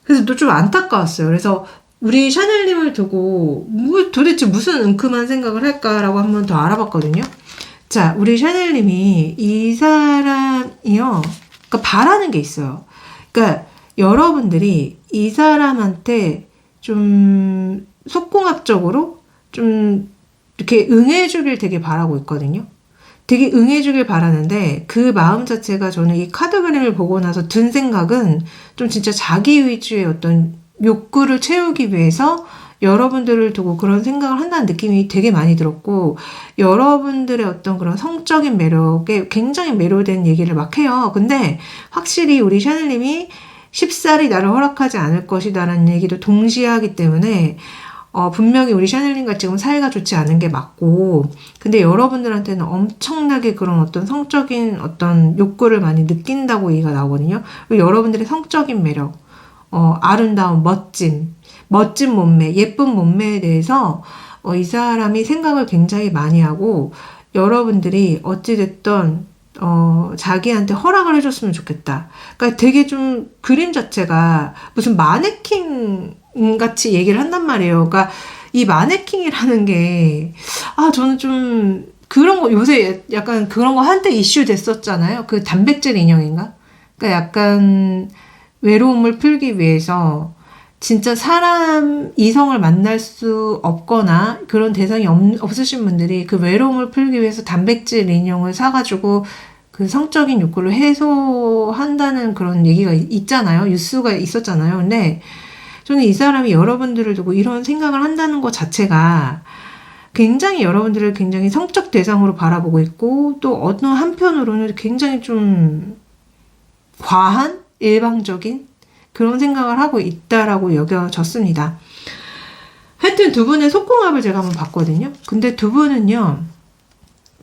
그래서 또 좀 안타까웠어요. 그래서 우리 샤넬님을 두고 도대체 무슨 은큼한 생각을 할까라고 한번 더 알아봤거든요. 자, 우리 샤넬님이 이 사람이요. 그러니까 바라는 게 있어요. 그러니까 여러분들이 이 사람한테 좀 속궁합적으로 좀 이렇게 응해주길 되게 바라고 있거든요. 되게 응해주길 바라는데 그 마음 자체가 저는 이 카드 그림을 보고 나서 든 생각은 좀 진짜 자기 위주의 어떤 욕구를 채우기 위해서 여러분들을 두고 그런 생각을 한다는 느낌이 되게 많이 들었고 여러분들의 어떤 그런 성적인 매력에 굉장히 매료된 얘기를 막 해요. 근데 확실히 우리 샤넬님이 쉽사리 나를 허락하지 않을 것이다라는 얘기도 동시에 하기 때문에 분명히 우리 샤넬님과 지금 사이가 좋지 않은 게 맞고 근데 여러분들한테는 엄청나게 그런 어떤 성적인 어떤 욕구를 많이 느낀다고 얘기가 나오거든요. 그리고 여러분들의 성적인 매력, 아름다운 멋진 몸매, 예쁜 몸매에 대해서 이 사람이 생각을 굉장히 많이 하고 여러분들이 어찌됐든 자기한테 허락을 해줬으면 좋겠다. 그러니까 되게 좀 그림 자체가 무슨 마네킹 같이 얘기를 한단 말이에요. 그러니까 이 마네킹이라는 게 저는 좀 그런 거 요새 약간 그런 거 한때 이슈 됐었잖아요. 그 단백질 인형인가? 그러니까 약간 외로움을 풀기 위해서 진짜 사람 이성을 만날 수 없거나 그런 대상이 없으신 분들이 그 외로움을 풀기 위해서 단백질 인형을 사가지고 그 성적인 욕구를 해소한다는 그런 얘기가 있잖아요. 뉴스가 있었잖아요. 근데 저는 이 사람이 여러분들을 두고 이런 생각을 한다는 것 자체가 굉장히 여러분들을 굉장히 성적 대상으로 바라보고 있고 또 어느 한편으로는 굉장히 좀 과한 일방적인 그런 생각을 하고 있다라고 여겨졌습니다. 하여튼 두 분의 속궁합을 제가 한번 봤거든요. 근데 두 분은요,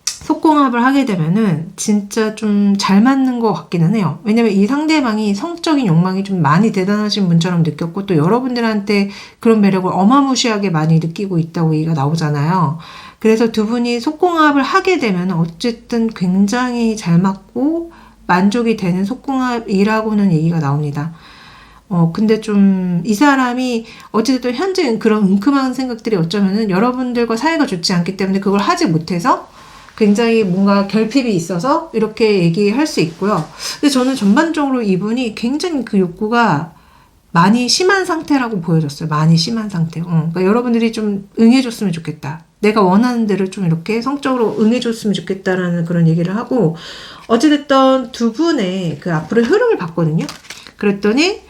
속궁합을 하게 되면은 진짜 좀 잘 맞는 것 같기는 해요. 왜냐면 이 상대방이 성적인 욕망이 좀 많이 대단하신 분처럼 느꼈고 또 여러분들한테 그런 매력을 어마무시하게 많이 느끼고 있다고 얘기가 나오잖아요. 그래서 두 분이 속궁합을 하게 되면 어쨌든 굉장히 잘 맞고 만족이 되는 속궁합이라고는 얘기가 나옵니다. 근데 좀 이 사람이 어쨌든 현재 그런 은큼한 생각들이 어쩌면은 여러분들과 사이가 좋지 않기 때문에 그걸 하지 못해서 굉장히 뭔가 결핍이 있어서 이렇게 얘기할 수 있고요. 근데 저는 전반적으로 이분이 굉장히 그 욕구가 많이 심한 상태라고 보여졌어요. 많이 심한 상태. 그러니까 여러분들이 좀 응해줬으면 좋겠다. 내가 원하는 대로 좀 이렇게 성적으로 응해줬으면 좋겠다라는 그런 얘기를 하고 어찌됐든 두 분의 그 앞으로의 흐름을 봤거든요. 그랬더니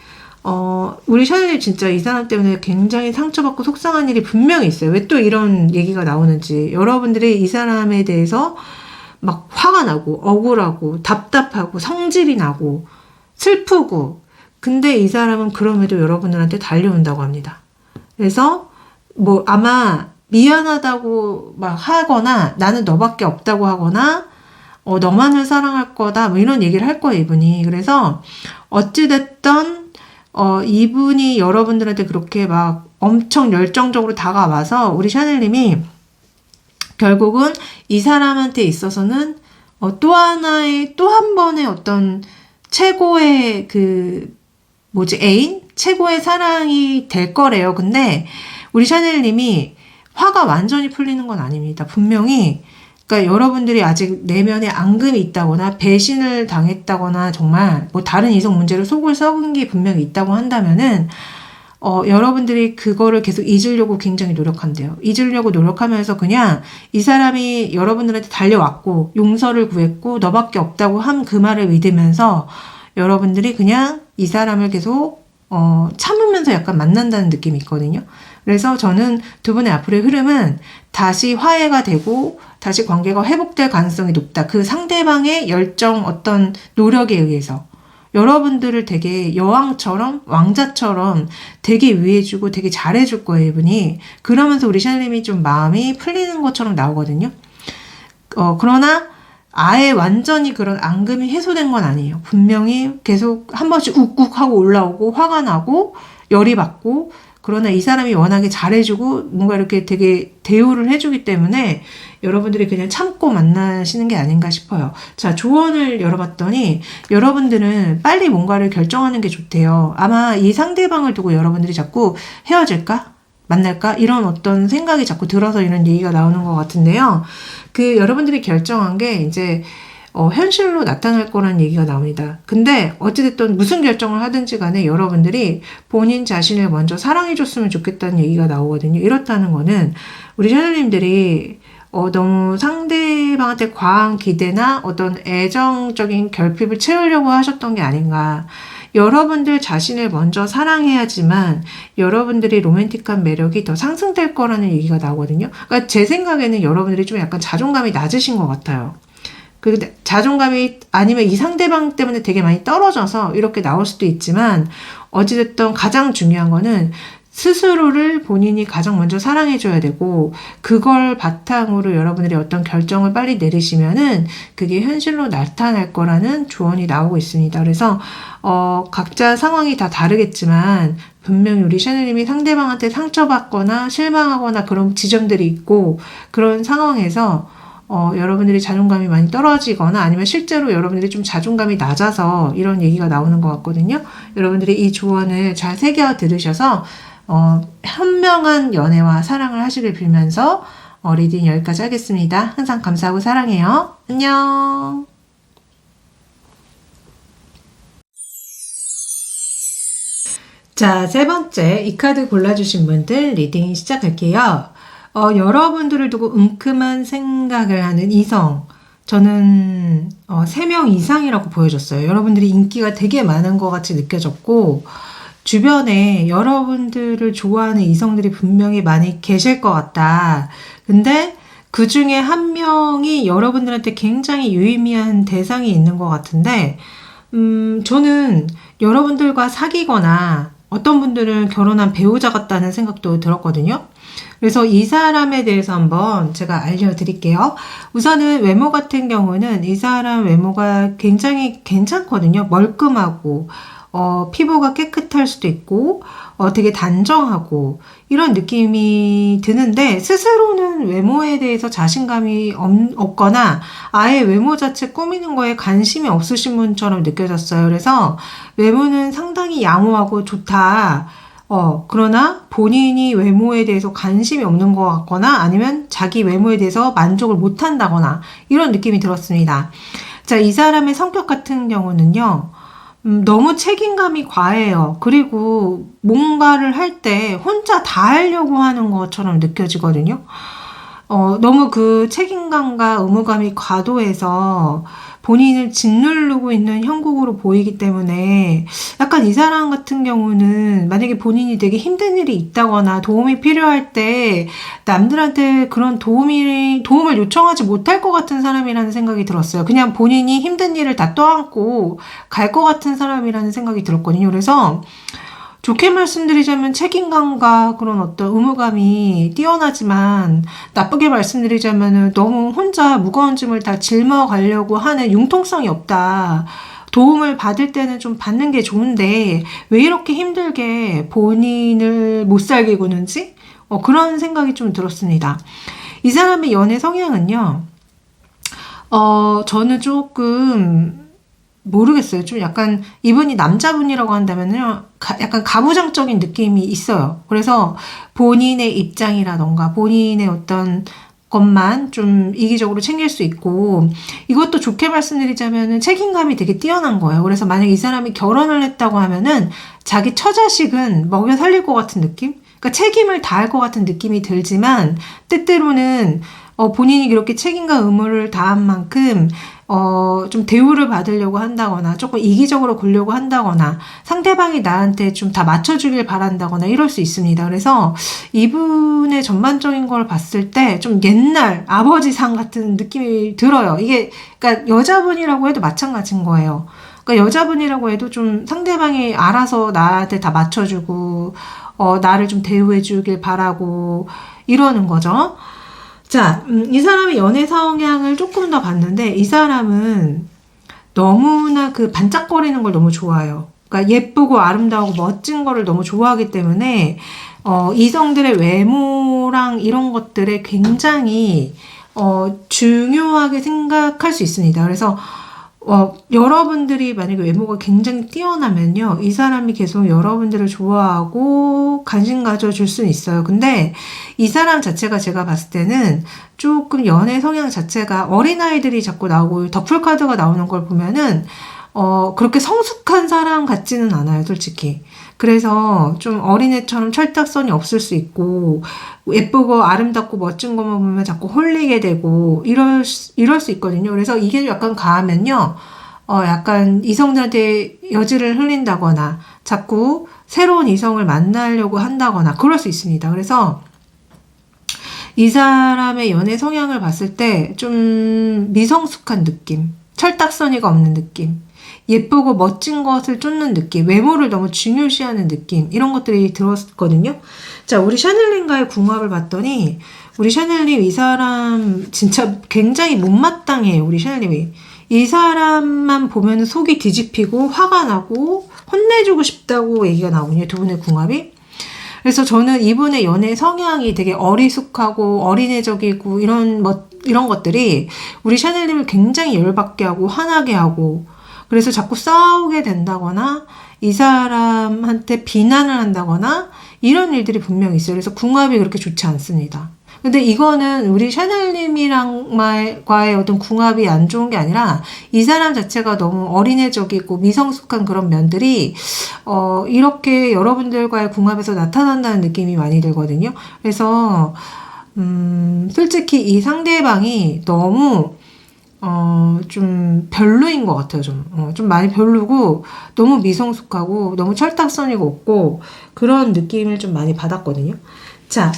우리 샤넬이 진짜 이 사람 때문에 굉장히 상처받고 속상한 일이 분명히 있어요. 왜 또 이런 얘기가 나오는지. 여러분들이 이 사람에 대해서 막 화가 나고, 억울하고, 답답하고, 성질이 나고, 슬프고. 근데 이 사람은 그럼에도 여러분들한테 달려온다고 합니다. 그래서 뭐 아마 미안하다고 막 하거나, 나는 너밖에 없다고 하거나, 너만을 사랑할 거다, 뭐 이런 얘기를 할 거예요, 이분이. 그래서 어찌됐든 이분이 여러분들한테 그렇게 막 엄청 열정적으로 다가와서 우리 샤넬님이 결국은 이 사람한테 있어서는 또 한 번의 어떤 최고의 애인? 최고의 사랑이 될 거래요. 근데 우리 샤넬님이 화가 완전히 풀리는 건 아닙니다. 분명히 그러니까 여러분들이 아직 내면에 앙금이 있다거나 배신을 당했다거나 정말 뭐 다른 이성 문제로 속을 썩은 게 분명히 있다고 한다면은 여러분들이 그거를 계속 잊으려고 굉장히 노력한대요. 잊으려고 노력하면서 그냥 이 사람이 여러분들한테 달려왔고 용서를 구했고 너밖에 없다고 한 그 말을 믿으면서 여러분들이 그냥 이 사람을 계속 참으면서 약간 만난다는 느낌이 있거든요. 그래서 저는 두 분의 앞으로의 흐름은 다시 화해가 되고 다시 관계가 회복될 가능성이 높다. 그 상대방의 열정 어떤 노력에 의해서 여러분들을 되게 여왕처럼 왕자처럼 되게 위해주고 되게 잘해줄 거예요, 이분이. 그러면서 우리 샤넬님이 좀 마음이 풀리는 것처럼 나오거든요. 그러나 아예 완전히 그런 앙금이 해소된 건 아니에요. 분명히 계속 한 번씩 욱욱하고 올라오고 화가 나고 열이 받고 그러나 이 사람이 워낙에 잘해주고 뭔가 이렇게 되게 대우를 해주기 때문에 여러분들이 그냥 참고 만나시는 게 아닌가 싶어요. 자, 조언을 열어봤더니 여러분들은 빨리 뭔가를 결정하는 게 좋대요. 아마 이 상대방을 두고 여러분들이 자꾸 헤어질까? 만날까? 이런 어떤 생각이 자꾸 들어서 이런 얘기가 나오는 것 같은데요. 여러분들이 결정한 게 이제 현실로 나타날 거라는 얘기가 나옵니다. 근데 어찌됐든 무슨 결정을 하든지 간에 여러분들이 본인 자신을 먼저 사랑해줬으면 좋겠다는 얘기가 나오거든요. 이렇다는 거는 우리 샤넬님들이 너무 상대방한테 과한 기대나 어떤 애정적인 결핍을 채우려고 하셨던 게 아닌가. 여러분들 자신을 먼저 사랑해야지만 여러분들이 로맨틱한 매력이 더 상승될 거라는 얘기가 나오거든요. 그러니까 제 생각에는 여러분들이 좀 약간 자존감이 낮으신 것 같아요. 그 자존감이 아니면 이 상대방 때문에 되게 많이 떨어져서 이렇게 나올 수도 있지만 어찌됐든 가장 중요한 거는 스스로를 본인이 가장 먼저 사랑해줘야 되고 그걸 바탕으로 여러분들이 어떤 결정을 빨리 내리시면은 그게 현실로 나타날 거라는 조언이 나오고 있습니다. 그래서 각자 상황이 다 다르겠지만 분명히 우리 샤넬님이 상대방한테 상처받거나 실망하거나 그런 지점들이 있고 그런 상황에서 여러분들이 자존감이 많이 떨어지거나 아니면 실제로 여러분들이 좀 자존감이 낮아서 이런 얘기가 나오는 것 같거든요. 여러분들이 이 조언을 잘 새겨 들으셔서 현명한 연애와 사랑을 하시길 빌면서 리딩 여기까지 하겠습니다. 항상 감사하고 사랑해요. 안녕. 자, 세 번째 이 카드 골라주신 분들 리딩 시작할게요. 여러분들을 두고 은큼한 생각을 하는 이성. 저는 3명 이상이라고 보여졌어요. 여러분들이 인기가 되게 많은 것 같이 느껴졌고 주변에 여러분들을 좋아하는 이성들이 분명히 많이 계실 것 같다. 근데 그 중에 한 명이 여러분들한테 굉장히 유의미한 대상이 있는 것 같은데 저는 여러분들과 사귀거나 어떤 분들은 결혼한 배우자 같다는 생각도 들었거든요. 그래서 이 사람에 대해서 한번 제가 알려드릴게요. 우선은 외모 같은 경우는 이 사람 외모가 굉장히 괜찮거든요. 멀끔하고 피부가 깨끗할 수도 있고 되게 단정하고 이런 느낌이 드는데 스스로는 외모에 대해서 자신감이 없거나 아예 외모 자체 꾸미는 거에 관심이 없으신 분처럼 느껴졌어요. 그래서 외모는 상당히 양호하고 좋다. 그러나 본인이 외모에 대해서 관심이 없는 것 같거나 아니면 자기 외모에 대해서 만족을 못 한다거나 이런 느낌이 들었습니다. 자, 이 사람의 성격 같은 경우는요. 너무 책임감이 과해요. 그리고 뭔가를 할 때 혼자 다 하려고 하는 것처럼 느껴지거든요. 너무 그 책임감과 의무감이 과도해서 본인을 짓누르고 있는 형국으로 보이기 때문에 약간 이 사람 같은 경우는 만약에 본인이 되게 힘든 일이 있다거나 도움이 필요할 때 남들한테 그런 도움을 요청하지 못할 것 같은 사람이라는 생각이 들었어요. 그냥 본인이 힘든 일을 다 떠안고 갈 것 같은 사람이라는 생각이 들었거든요. 그래서 좋게 말씀드리자면 책임감과 그런 어떤 의무감이 뛰어나지만 나쁘게 말씀드리자면 너무 혼자 무거운 짐을 다 짊어가려고 하는 융통성이 없다. 도움을 받을 때는 좀 받는 게 좋은데 왜 이렇게 힘들게 본인을 못 살게 구는지 그런 생각이 좀 들었습니다. 이 사람의 연애 성향은요. 저는 조금 모르겠어요. 좀 약간 이분이 남자분이라고 한다면요. 약간 가부장적인 느낌이 있어요. 그래서 본인의 입장이라던가 본인의 어떤 것만 좀 이기적으로 챙길 수 있고 이것도 좋게 말씀드리자면은 책임감이 되게 뛰어난 거예요. 그래서 만약 이 사람이 결혼을 했다고 하면은 자기 처자식은 먹여 살릴 것 같은 느낌? 그러니까 책임을 다할 것 같은 느낌이 들지만 때때로는 본인이 그렇게 책임과 의무를 다한 만큼 좀 대우를 받으려고 한다거나 조금 이기적으로 굴려고 한다거나 상대방이 나한테 좀 다 맞춰주길 바란다거나 이럴 수 있습니다. 그래서 이분의 전반적인 걸 봤을 때 좀 옛날 아버지상 같은 느낌이 들어요. 이게 그러니까 여자분이라고 해도 마찬가지인 거예요. 그러니까 여자분이라고 해도 좀 상대방이 알아서 나한테 다 맞춰주고 나를 좀 대우해주길 바라고 이러는 거죠. 자, 이 사람의 연애 성향을 조금 더 봤는데 이 사람은 너무나 그 반짝거리는 걸 너무 좋아해요. 그러니까 예쁘고 아름다우고 멋진 거를 너무 좋아하기 때문에 이성들의 외모랑 이런 것들에 굉장히 중요하게 생각할 수 있습니다. 그래서 여러분들이 만약에 외모가 굉장히 뛰어나면요, 이 사람이 계속 여러분들을 좋아하고 관심 가져줄 수는 있어요. 근데 이 사람 자체가 제가 봤을 때는 조금 연애 성향 자체가 어린아이들이 자꾸 나오고 더플 카드가 나오는 걸 보면은 그렇게 성숙한 사람 같지는 않아요, 솔직히. 그래서 좀 어린애처럼 철딱선이 없을 수 있고, 예쁘고 아름답고 멋진 것만 보면 자꾸 홀리게 되고, 이럴 수 있거든요. 그래서 이게 약간 가하면요, 약간 이성들한테 여지를 흘린다거나, 자꾸 새로운 이성을 만나려고 한다거나, 그럴 수 있습니다. 그래서 이 사람의 연애 성향을 봤을 때 좀 미성숙한 느낌, 철딱서니가 없는 느낌, 예쁘고 멋진 것을 쫓는 느낌, 외모를 너무 중요시하는 느낌, 이런 것들이 들었거든요. 자, 우리 샤넬린과의 궁합을 봤더니 우리 샤넬린 이 사람 진짜 굉장히 못마땅해요. 우리 샤넬린이. 이 사람만 보면 속이 뒤집히고 화가 나고 혼내주고 싶다고 얘기가 나오거든요. 두 분의 궁합이. 그래서 저는 이분의 연애 성향이 되게 어리숙하고 어린애적이고 이런 것들이 우리 샤넬님을 굉장히 열받게 하고 화나게 하고, 그래서 자꾸 싸우게 된다거나 이 사람한테 비난을 한다거나 이런 일들이 분명히 있어요. 그래서 궁합이 그렇게 좋지 않습니다. 근데 이거는 우리 샤넬님이랑과의 어떤 궁합이 안 좋은 게 아니라 이 사람 자체가 너무 어린애적이고 미성숙한 그런 면들이 이렇게 여러분들과의 궁합에서 나타난다는 느낌이 많이 들거든요. 그래서 솔직히 이 상대방이 너무 좀 별로인 것 같아요. 좀 많이 별로고 너무 미성숙하고 너무 철딱서니가 없고 그런 느낌을 좀 많이 받았거든요. 자,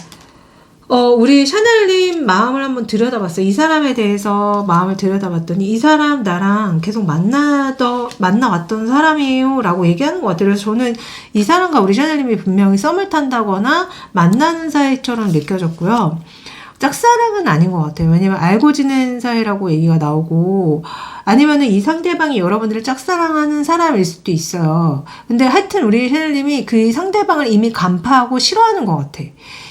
우리 샤넬님 마음을 한번 들여다봤어요. 이 사람에 대해서 마음을 들여다봤더니 이 사람 나랑 계속 만나왔던 사람이에요 라고 얘기하는 것 같아요. 그래서 저는 이 사람과 우리 샤넬님이 분명히 썸을 탄다거나 만나는 사이처럼 느껴졌고요. 짝사랑은 아닌 것 같아요. 왜냐면 알고 지낸 사이라고 얘기가 나오고, 아니면은 이 상대방이 여러분들을 짝사랑하는 사람일 수도 있어요. 근데 하여튼 우리 샤넬님이 그 상대방을 이미 간파하고 싫어하는 것 같아.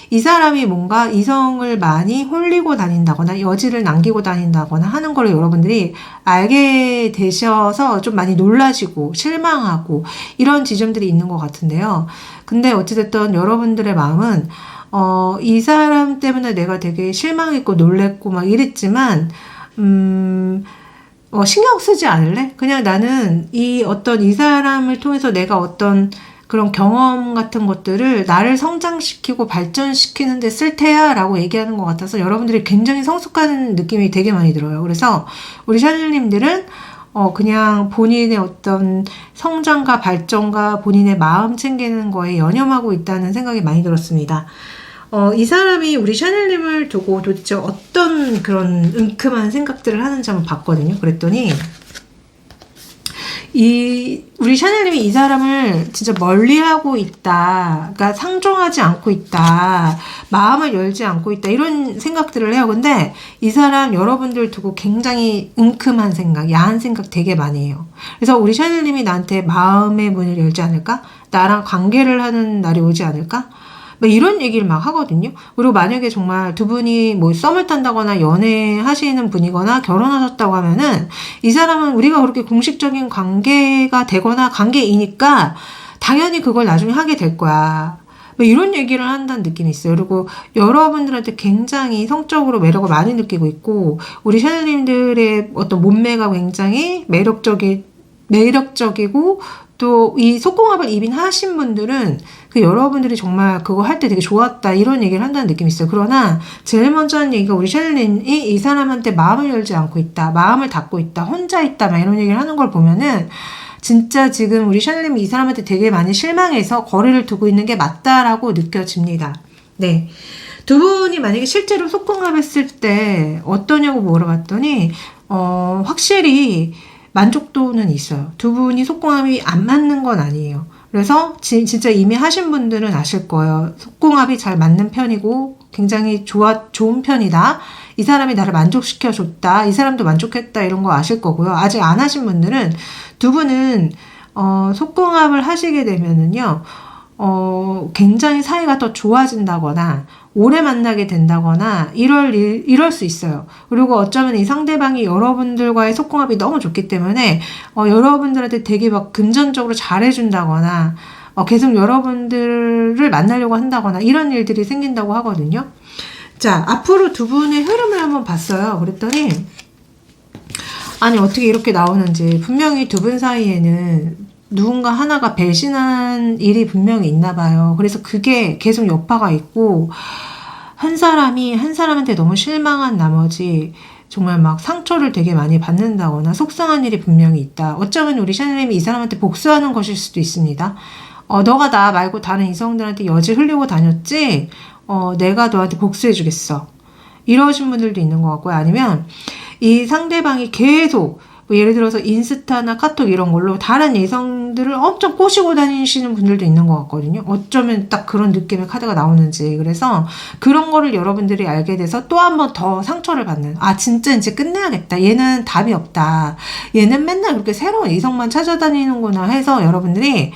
이 사람이 뭔가 이성을 많이 홀리고 다닌다거나 여지를 남기고 다닌다거나 하는 걸 여러분들이 알게 되셔서 좀 많이 놀라시고 실망하고 이런 지점들이 있는 것 같은데요. 근데 어찌됐든 여러분들의 마음은 이 사람 때문에 내가 되게 실망했고 놀랬고 막 이랬지만 신경 쓰지 않을래? 그냥 나는 이 사람을 통해서 내가 어떤 그런 경험 같은 것들을 나를 성장시키고 발전시키는 데 쓸 테야 라고 얘기하는 것 같아서 여러분들이 굉장히 성숙한 느낌이 되게 많이 들어요. 그래서 우리 샤넬님들은 그냥 본인의 어떤 성장과 발전과 본인의 마음 챙기는 거에 연연하고 있다는 생각이 많이 들었습니다. 이 사람이 우리 샤넬님을 두고 도대체 어떤 그런 은큼한 생각들을 하는지 한번 봤거든요. 그랬더니 우리 샤넬님이 이 사람을 진짜 멀리하고 있다. 그러니까 상종하지 않고 있다. 마음을 열지 않고 있다. 이런 생각들을 해요. 근데 이 사람 여러분들 두고 굉장히 은큼한 생각, 야한 생각 되게 많이 해요. 그래서 우리 샤넬님이 나한테 마음의 문을 열지 않을까? 나랑 관계를 하는 날이 오지 않을까? 뭐 이런 얘기를 막 하거든요. 그리고 만약에 정말 두 분이 뭐 썸을 탄다거나 연애하시는 분이거나 결혼하셨다고 하면은 이 사람은 우리가 그렇게 공식적인 관계가 되거나 관계이니까 당연히 그걸 나중에 하게 될 거야. 뭐 이런 얘기를 한다는 느낌이 있어요. 그리고 여러분들한테 굉장히 성적으로 매력을 많이 느끼고 있고 우리 샤넬님들의 어떤 몸매가 굉장히 매력적이고 또 이 속궁합을 이민하신 분들은 그 여러분들이 정말 그거 할 때 되게 좋았다 이런 얘기를 한다는 느낌이 있어요. 그러나 제일 먼저 하는 얘기가 우리 샤넬린이 이 사람한테 마음을 열지 않고 있다, 마음을 닫고 있다, 혼자 있다 막 이런 얘기를 하는 걸 보면은 진짜 지금 우리 샤넬님이 이 사람한테 되게 많이 실망해서 거리를 두고 있는 게 맞다라고 느껴집니다. 네. 두 분이 만약에 실제로 속궁합했을 때 어떠냐고 물어봤더니 확실히 만족도는 있어요. 두 분이 속궁합이 안 맞는 건 아니에요. 그래서 진짜 이미 하신 분들은 아실 거예요. 속궁합이 잘 맞는 편이고 굉장히 좋은 편이다. 이 사람이 나를 만족시켜줬다. 이 사람도 만족했다. 이런 거 아실 거고요. 아직 안 하신 분들은 두 분은 속궁합을 하시게 되면은요. 굉장히 사이가 더 좋아진다거나 오래 만나게 된다거나 이럴 수 있어요. 그리고 어쩌면 이 상대방이 여러분들과의 속궁합이 너무 좋기 때문에 여러분들한테 되게 막 금전적으로 잘해준다거나 계속 여러분들을 만나려고 한다거나 이런 일들이 생긴다고 하거든요. 자, 앞으로 두 분의 흐름을 한번 봤어요. 그랬더니 아니 어떻게 이렇게 나오는지 분명히 두 분 사이에는 누군가 하나가 배신한 일이 분명히 있나 봐요. 그래서 그게 계속 여파가 있고, 한 사람이 한 사람한테 너무 실망한 나머지 정말 막 상처를 되게 많이 받는다거나 속상한 일이 분명히 있다. 어쩌면 우리 샤넬님이 이 사람한테 복수하는 것일 수도 있습니다. 너가 나 말고 다른 이성들한테 여지 흘리고 다녔지? 내가 너한테 복수해주겠어. 이러신 분들도 있는 것 같고요. 아니면 이 상대방이 계속 뭐 예를 들어서 인스타나 카톡 이런 걸로 다른 여성들을 엄청 꼬시고 다니시는 분들도 있는 것 같거든요. 어쩌면 딱 그런 느낌의 카드가 나오는지. 그래서 그런 거를 여러분들이 알게 돼서 또 한 번 더 상처를 받는, 진짜 이제 끝내야겠다. 얘는 답이 없다. 얘는 맨날 그렇게 새로운 이성만 찾아다니는구나 해서 여러분들이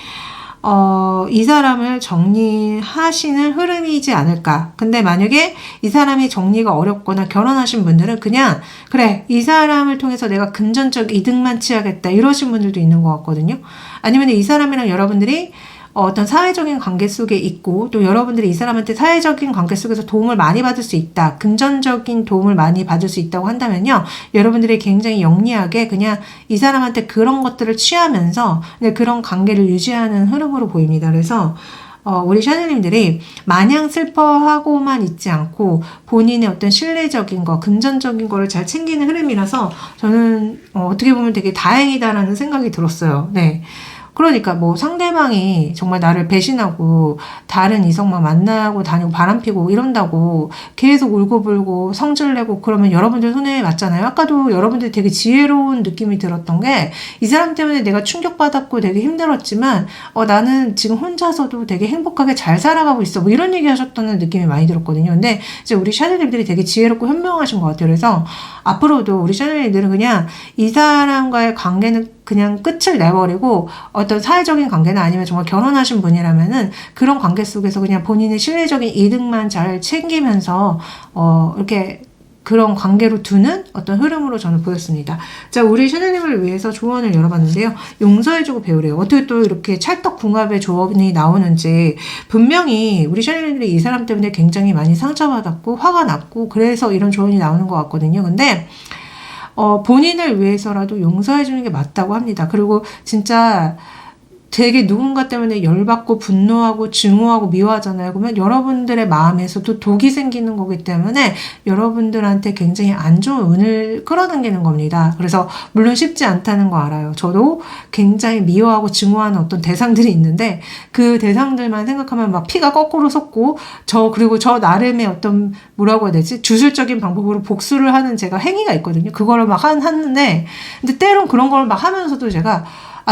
이 사람을 정리하시는 흐름이지 않을까. 근데 만약에 이 사람이 정리가 어렵거나 결혼하신 분들은 그냥 그래, 이 사람을 통해서 내가 금전적 이득만 취하겠다 이러신 분들도 있는 것 같거든요. 아니면 이 사람이랑 여러분들이 어떤 사회적인 관계 속에 있고 또 여러분들이 이 사람한테 사회적인 관계 속에서 도움을 많이 받을 수 있다. 금전적인 도움을 많이 받을 수 있다고 한다면요. 여러분들이 굉장히 영리하게 그냥 이 사람한테 그런 것들을 취하면서 그런 관계를 유지하는 흐름으로 보입니다. 그래서 우리 샤넬님들이 마냥 슬퍼하고만 있지 않고 본인의 어떤 신뢰적인 거, 금전적인 거를 잘 챙기는 흐름이라서 저는 어떻게 보면 되게 다행이다라는 생각이 들었어요. 네. 그러니까 뭐 상대방이 정말 나를 배신하고 다른 이성만 만나고 다니고 바람피고 이런다고 계속 울고불고 성질내고 그러면 여러분들 손해 맞잖아요. 아까도 여러분들 되게 지혜로운 느낌이 들었던 게 이 사람 때문에 내가 충격받았고 되게 힘들었지만 나는 지금 혼자서도 되게 행복하게 잘 살아가고 있어. 뭐 이런 얘기 하셨다는 느낌이 많이 들었거든요. 근데 이제 우리 샤넬님들이 되게 지혜롭고 현명하신 것 같아요. 그래서 앞으로도 우리 샤넬님들은 그냥 이 사람과의 관계는 그냥 끝을 내버리고 어떤 사회적인 관계나 아니면 정말 결혼하신 분이라면은 그런 관계 속에서 그냥 본인의 실내적인 이득만 잘 챙기면서 이렇게 그런 관계로 두는 어떤 흐름으로 저는 보였습니다. 자, 우리 샤넬님을 위해서 조언을 열어봤는데요. 용서해주고 배우래요. 어떻게 또 이렇게 찰떡궁합의 조언이 나오는지 분명히 우리 샤넬님들이 이 사람 때문에 굉장히 많이 상처받았고 화가 났고 그래서 이런 조언이 나오는 것 같거든요. 근데 본인을 위해서라도 용서해주는 게 맞다고 합니다. 그리고 진짜 되게 누군가 때문에 열받고 분노하고 증오하고 미워하잖아요. 그러면 여러분들의 마음에서도 독이 생기는 거기 때문에 여러분들한테 굉장히 안 좋은 운을 끌어당기는 겁니다. 그래서 물론 쉽지 않다는 거 알아요. 저도 굉장히 미워하고 증오하는 어떤 대상들이 있는데 그 대상들만 생각하면 막 피가 거꾸로 솟고 그리고 저 나름의 어떤 뭐라고 해야 되지? 주술적인 방법으로 복수를 하는 제가 행위가 있거든요. 그거를 막 하는데 근데 때론 그런 걸 막 하면서도 제가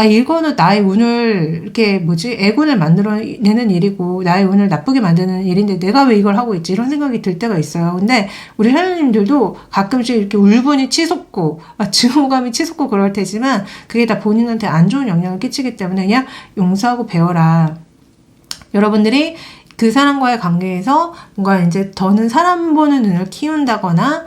이거는 나의 운을, 애군을 만들어내는 일이고, 나의 운을 나쁘게 만드는 일인데, 내가 왜 이걸 하고 있지? 이런 생각이 들 때가 있어요. 근데, 우리 하나님들도 가끔씩 이렇게 울분이 치솟고, 증오감이 치솟고 그럴 테지만, 그게 다 본인한테 안 좋은 영향을 끼치기 때문에 그냥 용서하고 배워라. 여러분들이 그 사람과의 관계에서 뭔가 이제 더는 사람 보는 눈을 키운다거나,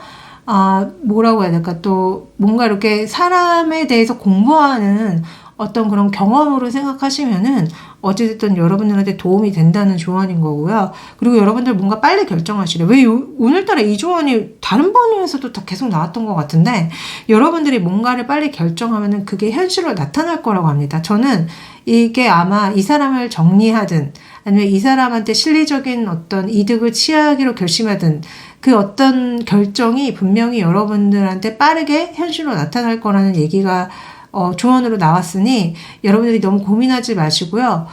뭐라고 해야 될까? 또, 뭔가 이렇게 사람에 대해서 공부하는 어떤 그런 경험으로 생각하시면은 어찌됐든 여러분들한테 도움이 된다는 조언인 거고요. 그리고 여러분들 뭔가 빨리 결정하시래. 왜 오늘따라 이 조언이 다른 번호에서도 다 계속 나왔던 것 같은데 여러분들이 뭔가를 빨리 결정하면은 그게 현실로 나타날 거라고 합니다. 저는 이게 아마 이 사람을 정리하든 아니면 이 사람한테 실리적인 어떤 이득을 취하기로 결심하든 그 어떤 결정이 분명히 여러분들한테 빠르게 현실로 나타날 거라는 얘기가 조언으로 나왔으니 여러분들이 너무 고민하지 마시고요.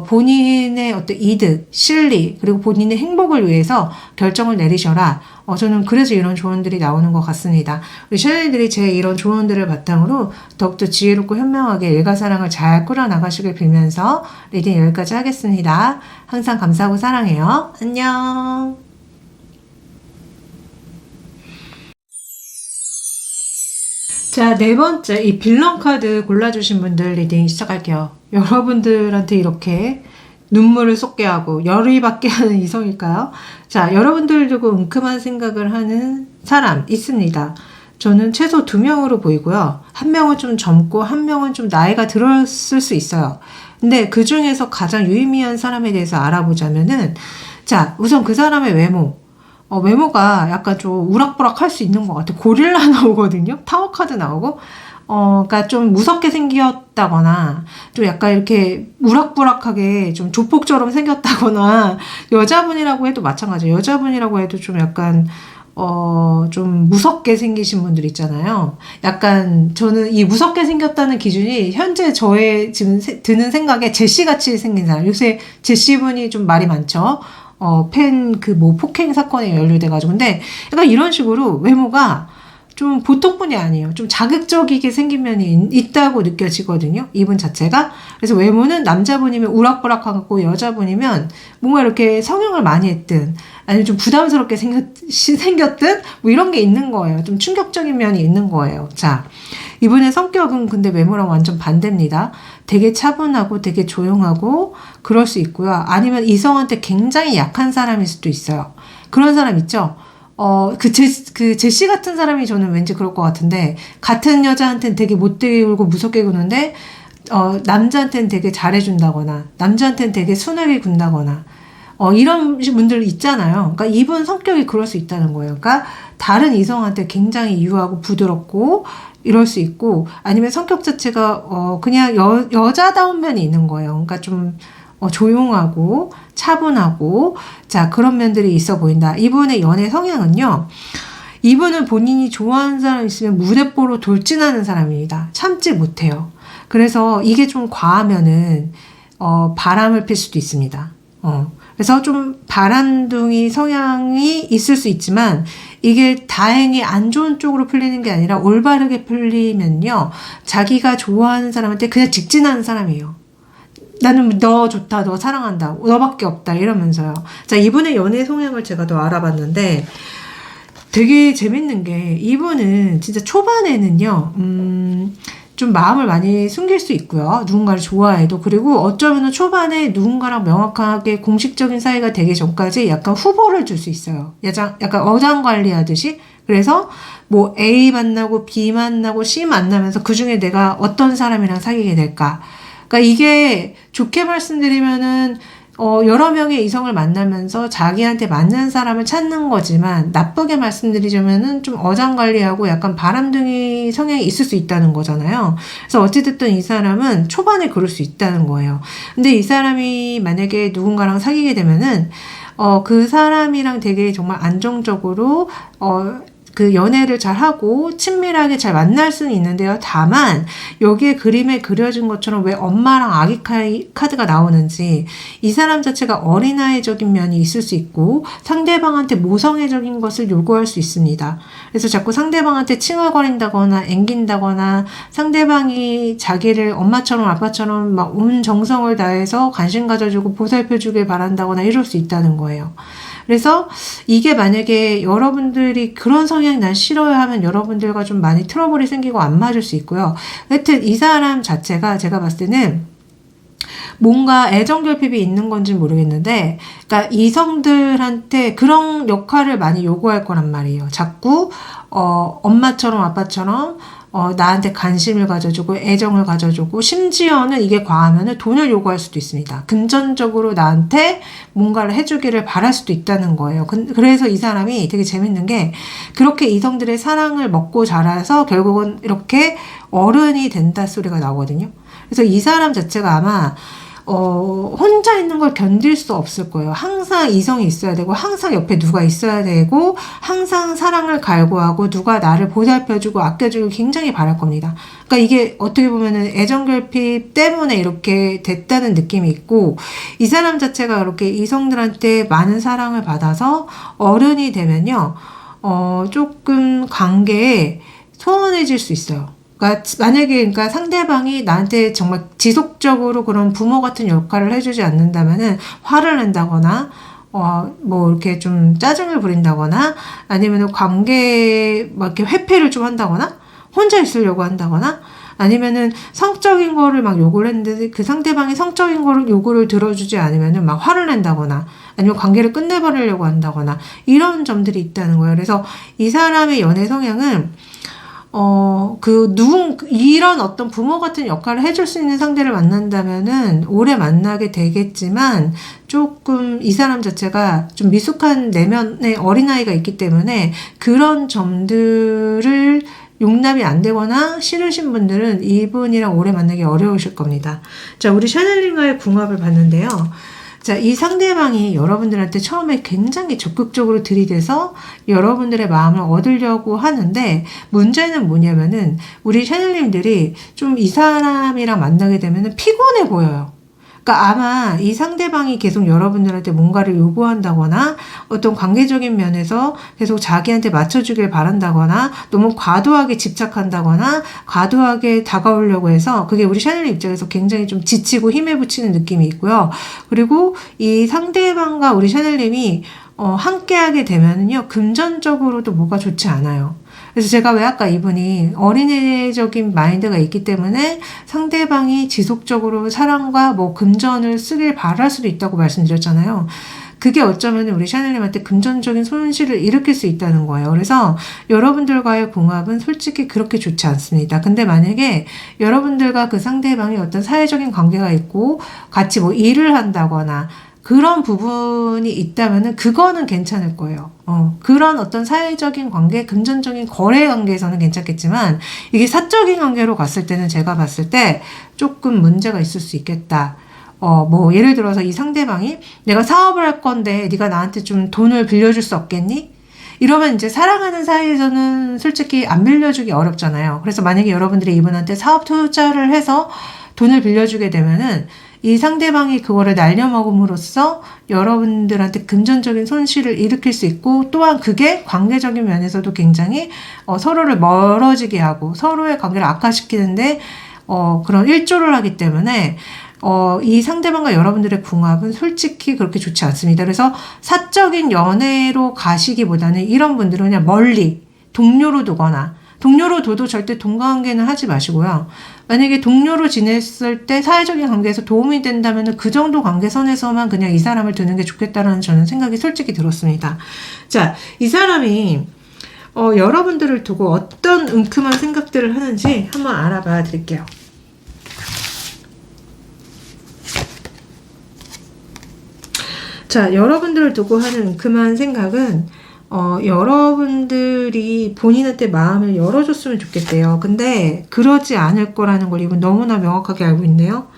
본인의 어떤 이득, 실리, 그리고 본인의 행복을 위해서 결정을 내리셔라. 저는 그래서 이런 조언들이 나오는 것 같습니다. 우리 샤넬들이 제 이런 조언들을 바탕으로 더욱더 지혜롭고 현명하게 일과 사랑을 잘 꾸려나가시길 빌면서 리딩 여기까지 하겠습니다. 항상 감사하고 사랑해요. 안녕. 자, 네 번째, 이 빌런 카드 골라주신 분들 리딩 시작할게요. 여러분들한테 이렇게 눈물을 쏟게 하고 열이 받게 하는 이성일까요? 자, 여러분들 두고 은큼한 생각을 하는 사람 있습니다. 저는 최소 2명으로 보이고요. 한 명은 좀 젊고 한 명은 좀 나이가 들었을 수 있어요. 근데 그 중에서 가장 유의미한 사람에 대해서 알아보자면은, 자, 우선 그 사람의 외모. 외모가 약간 좀 우락부락 할 수 있는 것 같아요. 고릴라 나오거든요. 타워 카드 나오고. 그러니까 좀 무섭게 생겼다거나, 좀 약간 이렇게 우락부락하게 좀 조폭처럼 생겼다거나, 여자분이라고 해도 마찬가지예요. 여자분이라고 해도 좀 약간, 좀 무섭게 생기신 분들 있잖아요. 약간 저는 이 무섭게 생겼다는 기준이 현재 저의 지금 드는 생각에 제시같이 생긴 사람. 요새 제시분이 좀 말이 많죠. 폭행 사건에 연루돼가지고. 근데 약간 이런 식으로 외모가 좀 보통 분이 아니에요. 좀 자극적이게 생긴 면이 있다고 느껴지거든요. 이분 자체가. 그래서 외모는 남자분이면 우락부락하고 여자분이면 뭔가 이렇게 성형을 많이 했든 아니면 좀 부담스럽게 생겼든 뭐 이런 게 있는 거예요. 좀 충격적인 면이 있는 거예요. 자, 이분의 성격은 근데 외모랑 완전 반대입니다. 되게 차분하고 되게 조용하고 그럴 수 있고요. 아니면 이성한테 굉장히 약한 사람일 수도 있어요. 그런 사람 있죠? 제시 같은 사람이 저는 왠지 그럴 것 같은데, 같은 여자한테는 되게 못되게 굴고 무섭게 구는데, 남자한테는 되게 잘해준다거나, 남자한테는 되게 순하게 군다거나, 이런 분들 있잖아요. 그러니까 이분 성격이 그럴 수 있다는 거예요. 그러니까 다른 이성한테 굉장히 유하고 부드럽고, 이럴 수 있고, 아니면 성격 자체가, 그냥 여자다운 면이 있는 거예요. 그러니까 좀, 조용하고 차분하고 자 그런 면들이 있어 보인다. 이분의 연애 성향은요. 이분은 본인이 좋아하는 사람 있으면 무대뽀로 돌진하는 사람입니다. 참지 못해요. 그래서 이게 좀 과하면은 바람을 필 수도 있습니다. 그래서 좀 바람둥이 성향이 있을 수 있지만 이게 다행히 안 좋은 쪽으로 풀리는 게 아니라 올바르게 풀리면요. 자기가 좋아하는 사람한테 그냥 직진하는 사람이에요. 나는 너 좋다, 너 사랑한다, 너밖에 없다 이러면서요. 자, 이분의 연애 성향을 제가 더 알아봤는데 되게 재밌는 게 이분은 진짜 초반에는요, 좀 마음을 많이 숨길 수 있고요. 누군가를 좋아해도. 그리고 어쩌면 초반에 누군가랑 명확하게 공식적인 사이가 되기 전까지 약간 후보를 줄 수 있어요. 약간 어장 관리하듯이. 그래서 뭐 A 만나고 B 만나고 C 만나면서 그 중에 내가 어떤 사람이랑 사귀게 될까. 그러니까 이게 좋게 말씀드리면은 여러 명의 이성을 만나면서 자기한테 맞는 사람을 찾는 거지만 나쁘게 말씀드리자면은 좀 어장관리하고 약간 바람둥이 성향이 있을 수 있다는 거잖아요. 그래서 어찌됐든 이 사람은 초반에 그럴 수 있다는 거예요. 근데 이 사람이 만약에 누군가랑 사귀게 되면은 그 사람이랑 되게 정말 안정적으로 그 연애를 잘 하고 친밀하게 잘 만날 수는 있는데요. 다만 여기에 그림에 그려진 것처럼 왜 엄마랑 아기 카드가 나오는지 이 사람 자체가 어린아이적인 면이 있을 수 있고 상대방한테 모성애적인 것을 요구할 수 있습니다. 그래서 자꾸 상대방한테 칭얼거린다거나 앵긴다거나 상대방이 자기를 엄마처럼 아빠처럼 막 온 정성을 다해서 관심 가져주고 보살펴주길 바란다거나 이럴 수 있다는 거예요. 그래서 이게 만약에 여러분들이 그런 성향이 난 싫어요 하면 여러분들과 좀 많이 트러블이 생기고 안 맞을 수 있고요. 하여튼 이 사람 자체가 제가 봤을 때는 뭔가 애정결핍이 있는 건지 모르겠는데, 그러니까 이성들한테 그런 역할을 많이 요구할 거란 말이에요. 자꾸 엄마처럼 아빠처럼 나한테 관심을 가져주고 애정을 가져주고 심지어는 이게 과하면 돈을 요구할 수도 있습니다. 금전적으로 나한테 뭔가를 해주기를 바랄 수도 있다는 거예요. 그래서 이 사람이 되게 재밌는 게 그렇게 이성들의 사랑을 먹고 자라서 결국은 이렇게 어른이 된다 소리가 나오거든요. 그래서 이 사람 자체가 아마 혼자 있는 걸 견딜 수 없을 거예요. 항상 이성이 있어야 되고, 항상 옆에 누가 있어야 되고, 항상 사랑을 갈구하고, 누가 나를 보살펴주고, 아껴주고 굉장히 바랄 겁니다. 그러니까 이게 어떻게 보면은 애정결핍 때문에 이렇게 됐다는 느낌이 있고, 이 사람 자체가 이렇게 이성들한테 많은 사랑을 받아서 어른이 되면요, 조금 관계에 소원해질 수 있어요. 그러니까 만약에 상대방이 나한테 정말 지속적으로 그런 부모 같은 역할을 해주지 않는다면은 화를 낸다거나 뭐 이렇게 좀 짜증을 부린다거나 아니면은 관계에 막 이렇게 회피를 좀 한다거나 혼자 있으려고 한다거나 아니면은 성적인 거를 막 요구를 했는데 그 상대방이 성적인 거를 요구를 들어주지 않으면은 막 화를 낸다거나 아니면 관계를 끝내버리려고 한다거나 이런 점들이 있다는 거예요. 그래서 이 사람의 연애 성향은 이런 어떤 부모 같은 역할을 해줄 수 있는 상대를 만난다면은 오래 만나게 되겠지만 조금 이 사람 자체가 좀 미숙한 내면의 어린아이가 있기 때문에 그런 점들을 용납이 안 되거나 싫으신 분들은 이분이랑 오래 만나기 어려우실 겁니다. 자, 우리 샤넬님과의 궁합을 봤는데요. 자, 이 상대방이 여러분들한테 처음에 굉장히 적극적으로 들이대서 여러분들의 마음을 얻으려고 하는데, 문제는 뭐냐면은 우리 샤넬님들이 좀 이 사람이랑 만나게 되면은 피곤해 보여요. 그러니까 아마 이 상대방이 계속 여러분들한테 뭔가를 요구한다거나 어떤 관계적인 면에서 계속 자기한테 맞춰주길 바란다거나 너무 과도하게 집착한다거나 과도하게 다가오려고 해서 그게 우리 샤넬 입장에서 굉장히 좀 지치고 힘에 부치는 느낌이 있고요. 그리고 이 상대방과 우리 샤넬님이 함께하게 되면은요, 금전적으로도 뭐가 좋지 않아요. 그래서 제가 왜 아까 이분이 어린애적인 마인드가 있기 때문에 상대방이 지속적으로 사랑과 뭐 금전을 쓰길 바랄 수도 있다고 말씀드렸잖아요. 그게 어쩌면 우리 샤넬님한테 금전적인 손실을 일으킬 수 있다는 거예요. 그래서 여러분들과의 궁합은 솔직히 그렇게 좋지 않습니다. 근데 만약에 여러분들과 그 상대방이 어떤 사회적인 관계가 있고 같이 뭐 일을 한다거나 그런 부분이 있다면은 그거는 괜찮을 거예요. 그런 어떤 사회적인 관계, 금전적인 거래 관계에서는 괜찮겠지만 이게 사적인 관계로 갔을 때는 제가 봤을 때 조금 문제가 있을 수 있겠다. 뭐 예를 들어서 이 상대방이 내가 사업을 할 건데 네가 나한테 좀 돈을 빌려줄 수 없겠니? 이러면 이제 사랑하는 사이에서는 솔직히 안 빌려주기 어렵잖아요. 그래서 만약에 여러분들이 이분한테 사업 투자를 해서 돈을 빌려주게 되면은 이 상대방이 그거를 날려먹음으로써 여러분들한테 금전적인 손실을 일으킬 수 있고, 또한 그게 관계적인 면에서도 굉장히 서로를 멀어지게 하고 서로의 관계를 악화시키는데 그런 일조를 하기 때문에 이 상대방과 여러분들의 궁합은 솔직히 그렇게 좋지 않습니다. 그래서 사적인 연애로 가시기보다는 이런 분들은 그냥 멀리 동료로 두거나, 동료로 둬도 절대 동거관계는 하지 마시고요. 만약에 동료로 지냈을 때 사회적인 관계에서 도움이 된다면 그 정도 관계선에서만 그냥 이 사람을 두는 게 좋겠다라는 저는 생각이 솔직히 들었습니다. 자, 이 사람이 여러분들을 두고 어떤 은큼한 생각들을 하는지 한번 알아봐 드릴게요. 자, 여러분들을 두고 하는 은큼한 생각은 여러분들이 본인한테 마음을 열어줬으면 좋겠대요. 근데 그러지 않을 거라는 걸 이분 너무나 명확하게 알고 있네요.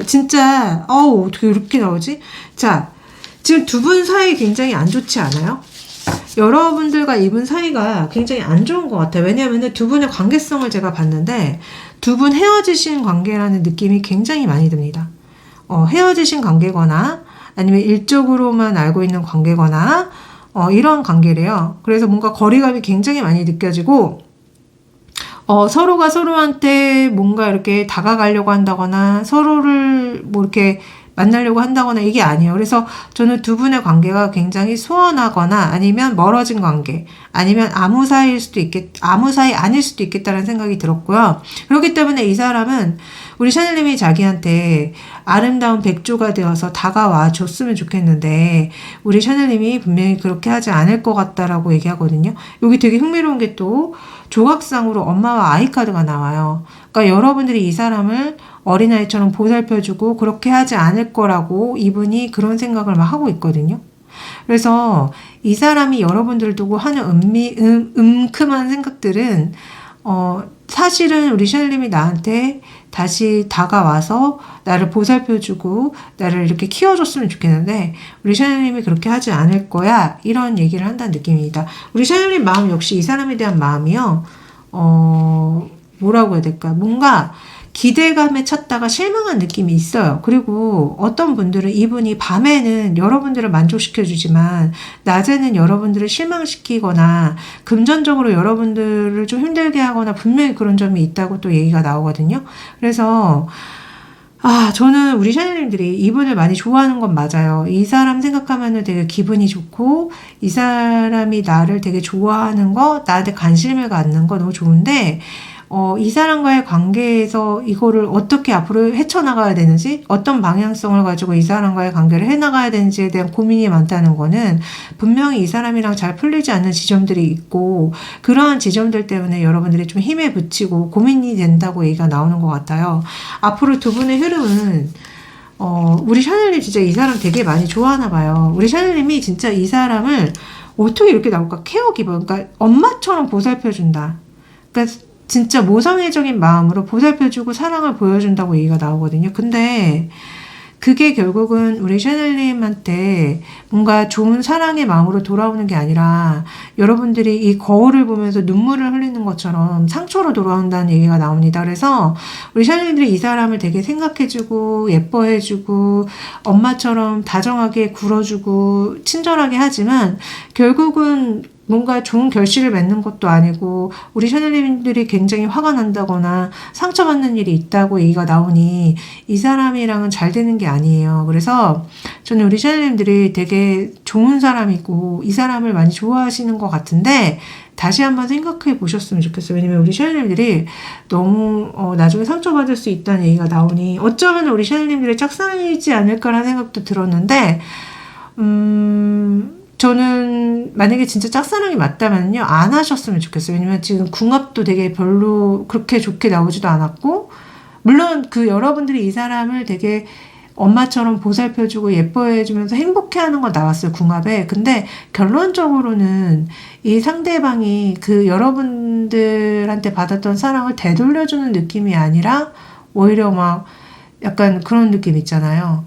진짜 어떻게 이렇게 나오지? 자, 지금 두 분 사이 굉장히 안 좋지 않아요? 여러분들과 이분 사이가 굉장히 안 좋은 것 같아요. 왜냐하면 두 분의 관계성을 제가 봤는데 두 분 헤어지신 관계라는 느낌이 굉장히 많이 듭니다. 헤어지신 관계거나 아니면 일적으로만 알고 있는 관계거나 이런 관계래요. 그래서 뭔가 거리감이 굉장히 많이 느껴지고 서로가 서로한테 뭔가 이렇게 다가가려고 한다거나 서로를 뭐 이렇게 만나려고 한다거나 이게 아니에요. 그래서 저는 두 분의 관계가 굉장히 소원하거나 아니면 멀어진 관계, 아니면 아무 사이 아닐 수도 있겠다는 생각이 들었고요. 그렇기 때문에 이 사람은 우리 샤넬님이 자기한테 아름다운 백조가 되어서 다가와 줬으면 좋겠는데 우리 샤넬님이 분명히 그렇게 하지 않을 것 같다라고 얘기하거든요. 여기 되게 흥미로운 게 또 조각상으로 엄마와 아이 카드가 나와요. 그러니까 여러분들이 이 사람을 어린아이처럼 보살펴주고 그렇게 하지 않을 거라고 이분이 그런 생각을 막 하고 있거든요. 그래서 이 사람이 여러분들을 두고 하는 음큼한 생각들은 사실은 우리 샤넬님이 나한테 다시 다가와서 나를 보살펴주고 나를 이렇게 키워줬으면 좋겠는데 우리 샤넬님이 그렇게 하지 않을 거야, 이런 얘기를 한다는 느낌입니다. 우리 샤넬님 마음 역시 이 사람에 대한 마음이요, 뭐라고 해야 될까, 뭔가 기대감에 찼다가 실망한 느낌이 있어요. 그리고 어떤 분들은 이분이 밤에는 여러분들을 만족시켜주지만 낮에는 여러분들을 실망시키거나 금전적으로 여러분들을 좀 힘들게 하거나 분명히 그런 점이 있다고 또 얘기가 나오거든요. 그래서 저는 우리 샤넬님들이 이분을 많이 좋아하는 건 맞아요. 이 사람 생각하면은 되게 기분이 좋고 이 사람이 나를 되게 좋아하는 거, 나한테 관심을 갖는 거 너무 좋은데 이 사람과의 관계에서 이거를 어떻게 앞으로 헤쳐나가야 되는지, 어떤 방향성을 가지고 이 사람과의 관계를 해나가야 되는지에 대한 고민이 많다는 거는 분명히 이 사람이랑 잘 풀리지 않는 지점들이 있고 그러한 지점들 때문에 여러분들이 좀 힘에 부치고 고민이 된다고 얘기가 나오는 것 같아요. 앞으로 두 분의 흐름은 우리 샤넬님 진짜 이 사람 되게 많이 좋아하나 봐요. 우리 샤넬님이 진짜 이 사람을 어떻게 이렇게 나올까? 케어기버, 그러니까 엄마처럼 보살펴준다. 그러니까 진짜 모성애적인 마음으로 보살펴주고 사랑을 보여준다고 얘기가 나오거든요. 근데 그게 결국은 우리 샤넬님한테 뭔가 좋은 사랑의 마음으로 돌아오는 게 아니라 여러분들이 이 거울을 보면서 눈물을 흘리는 것처럼 상처로 돌아온다는 얘기가 나옵니다. 그래서 우리 샤넬님들이 이 사람을 되게 생각해주고 예뻐해주고 엄마처럼 다정하게 굴어주고 친절하게 하지만 결국은 뭔가 좋은 결실을 맺는 것도 아니고 우리 샤넬님들이 굉장히 화가 난다거나 상처받는 일이 있다고 얘기가 나오니 이 사람이랑은 잘 되는 게 아니에요. 그래서 저는 우리 샤넬님들이 되게 좋은 사람이고 이 사람을 많이 좋아하시는 것 같은데 다시 한번 생각해 보셨으면 좋겠어요. 왜냐면 우리 샤넬님들이 너무 나중에 상처받을 수 있다는 얘기가 나오니 어쩌면 우리 샤넬님들의 짝사랑이지 않을까라는 생각도 들었는데 저는 만약에 진짜 짝사랑이 맞다면요 안 하셨으면 좋겠어요. 왜냐면 지금 궁합도 되게 별로 그렇게 좋게 나오지도 않았고 물론 그 여러분들이 이 사람을 되게 엄마처럼 보살펴주고 예뻐해주면서 행복해하는 건 나왔어요 궁합에. 근데 결론적으로는 이 상대방이 그 여러분들한테 받았던 사랑을 되돌려주는 느낌이 아니라 오히려 막 약간 그런 느낌 있잖아요.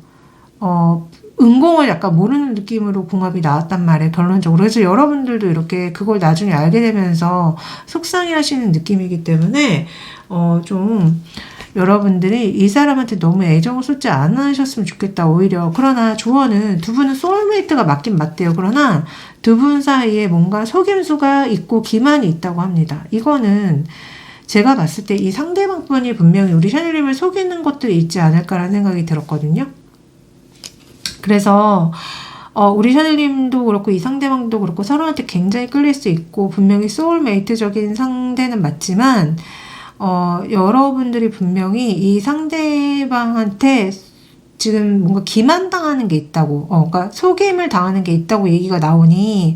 은공을 약간 모르는 느낌으로 궁합이 나왔단 말이에요, 결론적으로. 그래서 여러분들도 이렇게 그걸 나중에 알게 되면서 속상해 하시는 느낌이기 때문에, 좀, 여러분들이 이 사람한테 너무 애정을 쏟지 않으셨으면 좋겠다, 오히려. 그러나 조언은 두 분은 소울메이트가 맞긴 맞대요. 그러나 두 분 사이에 뭔가 속임수가 있고 기만이 있다고 합니다. 이거는 제가 봤을 때 이 상대방 분이 분명히 우리 샤넬님을 속이는 것들이 있지 않을까라는 생각이 들었거든요. 그래서 우리 샤넬님도 그렇고 이 상대방도 그렇고 서로한테 굉장히 끌릴 수 있고 분명히 소울메이트적인 상대는 맞지만 여러분들이 분명히 이 상대방한테 지금 뭔가 기만당하는 게 있다고 그러니까 속임을 당하는 게 있다고 얘기가 나오니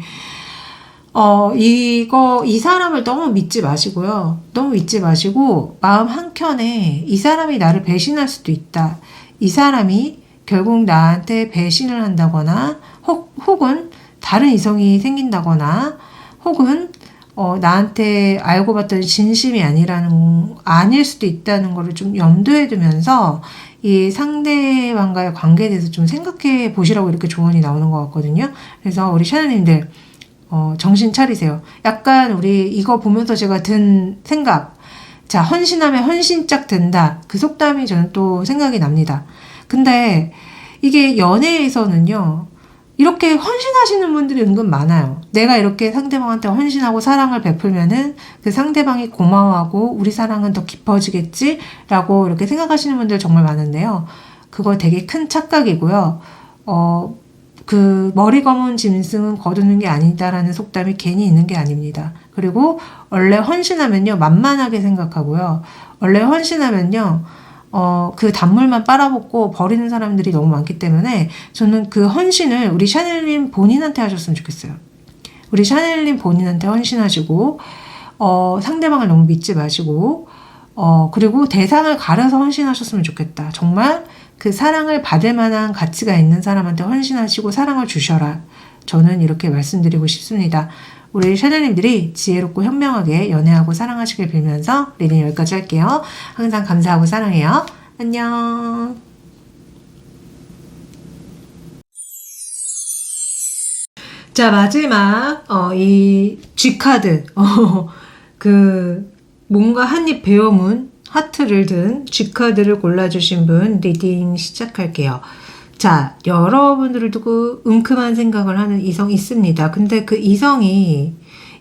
이 사람을 너무 믿지 마시고요. 너무 믿지 마시고 마음 한켠에 이 사람이 나를 배신할 수도 있다. 이 사람이 결국 나한테 배신을 한다거나 혹은 다른 이성이 생긴다거나 혹은 나한테 알고 봤더니 진심이 아닐 수도 있다는 거를 좀 염두에 두면서 이 상대방과의 관계에 대해서 좀 생각해 보시라고 이렇게 조언이 나오는 것 같거든요. 그래서 우리 샤넬님들 정신 차리세요. 약간 우리 이거 보면서 제가 든 생각, 자, 헌신하면 헌신짝 된다. 그 속담이 저는 또 생각이 납니다. 근데 이게 연애에서는요, 이렇게 헌신하시는 분들이 은근 많아요. 내가 이렇게 상대방한테 헌신하고 사랑을 베풀면은 그 상대방이 고마워하고 우리 사랑은 더 깊어지겠지? 라고 이렇게 생각하시는 분들 정말 많은데요. 그거 되게 큰 착각이고요. 그 머리 검은 짐승은 거두는 게 아니다라는 속담이 괜히 있는 게 아닙니다. 그리고 원래 헌신하면요, 만만하게 생각하고요. 원래 헌신하면요, 그 단물만 빨아먹고 버리는 사람들이 너무 많기 때문에 저는 그 헌신을 우리 샤넬님 본인한테 하셨으면 좋겠어요. 우리 샤넬님 본인한테 헌신하시고, 상대방을 너무 믿지 마시고, 그리고 대상을 가려서 헌신하셨으면 좋겠다. 정말 그 사랑을 받을 만한 가치가 있는 사람한테 헌신하시고 사랑을 주셔라. 저는 이렇게 말씀드리고 싶습니다. 우리 샤넬님들이 지혜롭고 현명하게 연애하고 사랑하시길 빌면서 리딩 여기까지 할게요. 항상 감사하고 사랑해요. 안녕. 자, 마지막 이 G카드 뭔가 한입 베어문 하트를 든 G카드를 골라주신 분 리딩 시작할게요. 자, 여러분들을 두고 은큼한 생각을 하는 이성 있습니다. 근데 그 이성이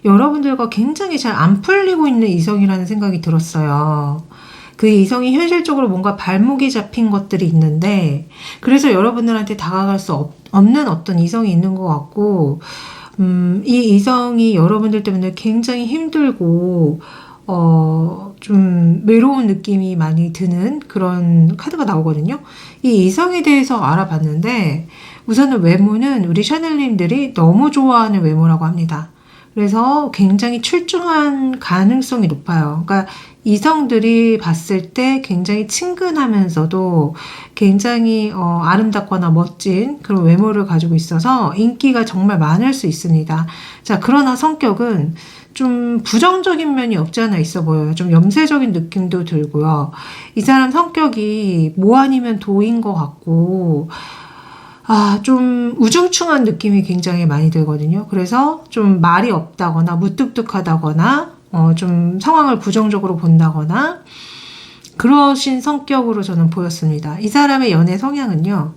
여러분들과 굉장히 잘 안 풀리고 있는 이성이라는 생각이 들었어요. 그 이성이 현실적으로 뭔가 발목이 잡힌 것들이 있는데 그래서 여러분들한테 다가갈 수 없는 어떤 이성이 있는 것 같고 이 이성이 여러분들 때문에 굉장히 힘들고 좀 외로운 느낌이 많이 드는 그런 카드가 나오거든요. 이 이성에 대해서 알아봤는데 우선은 외모는 우리 샤넬님들이 너무 좋아하는 외모라고 합니다. 그래서 굉장히 출중한 가능성이 높아요. 그러니까 이성들이 봤을 때 굉장히 친근하면서도 굉장히 아름답거나 멋진 그런 외모를 가지고 있어서 인기가 정말 많을 수 있습니다. 자, 그러나 성격은 좀 부정적인 면이 없지 않아 있어 보여요. 좀 염세적인 느낌도 들고요. 이 사람 성격이 뭐 아니면 도인 것 같고, 좀 우중충한 느낌이 굉장히 많이 들거든요. 그래서 좀 말이 없다거나 무뚝뚝하다거나 좀 상황을 부정적으로 본다거나 그러신 성격으로 저는 보였습니다. 이 사람의 연애 성향은요.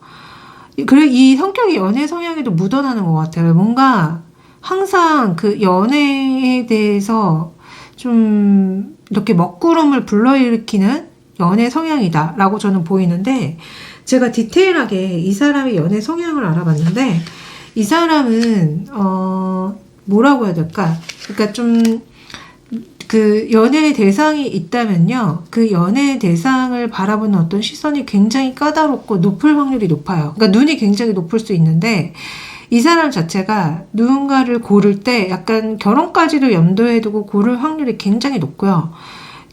그리고 이 성격이 연애 성향에도 묻어나는 것 같아요. 뭔가 항상 그 연애에 대해서 좀 이렇게 먹구름을 불러일으키는 연애 성향이다라고 저는 보이는데, 제가 디테일하게 이 사람의 연애 성향을 알아봤는데, 이 사람은 뭐라고 해야 될까? 그러니까 좀 그 연애의 대상이 있다면요, 그 연애의 대상을 바라보는 어떤 시선이 굉장히 까다롭고 높을 확률이 높아요. 그러니까 눈이 굉장히 높을 수 있는데, 이 사람 자체가 누군가를 고를 때 약간 결혼까지도 염두에 두고 고를 확률이 굉장히 높고요.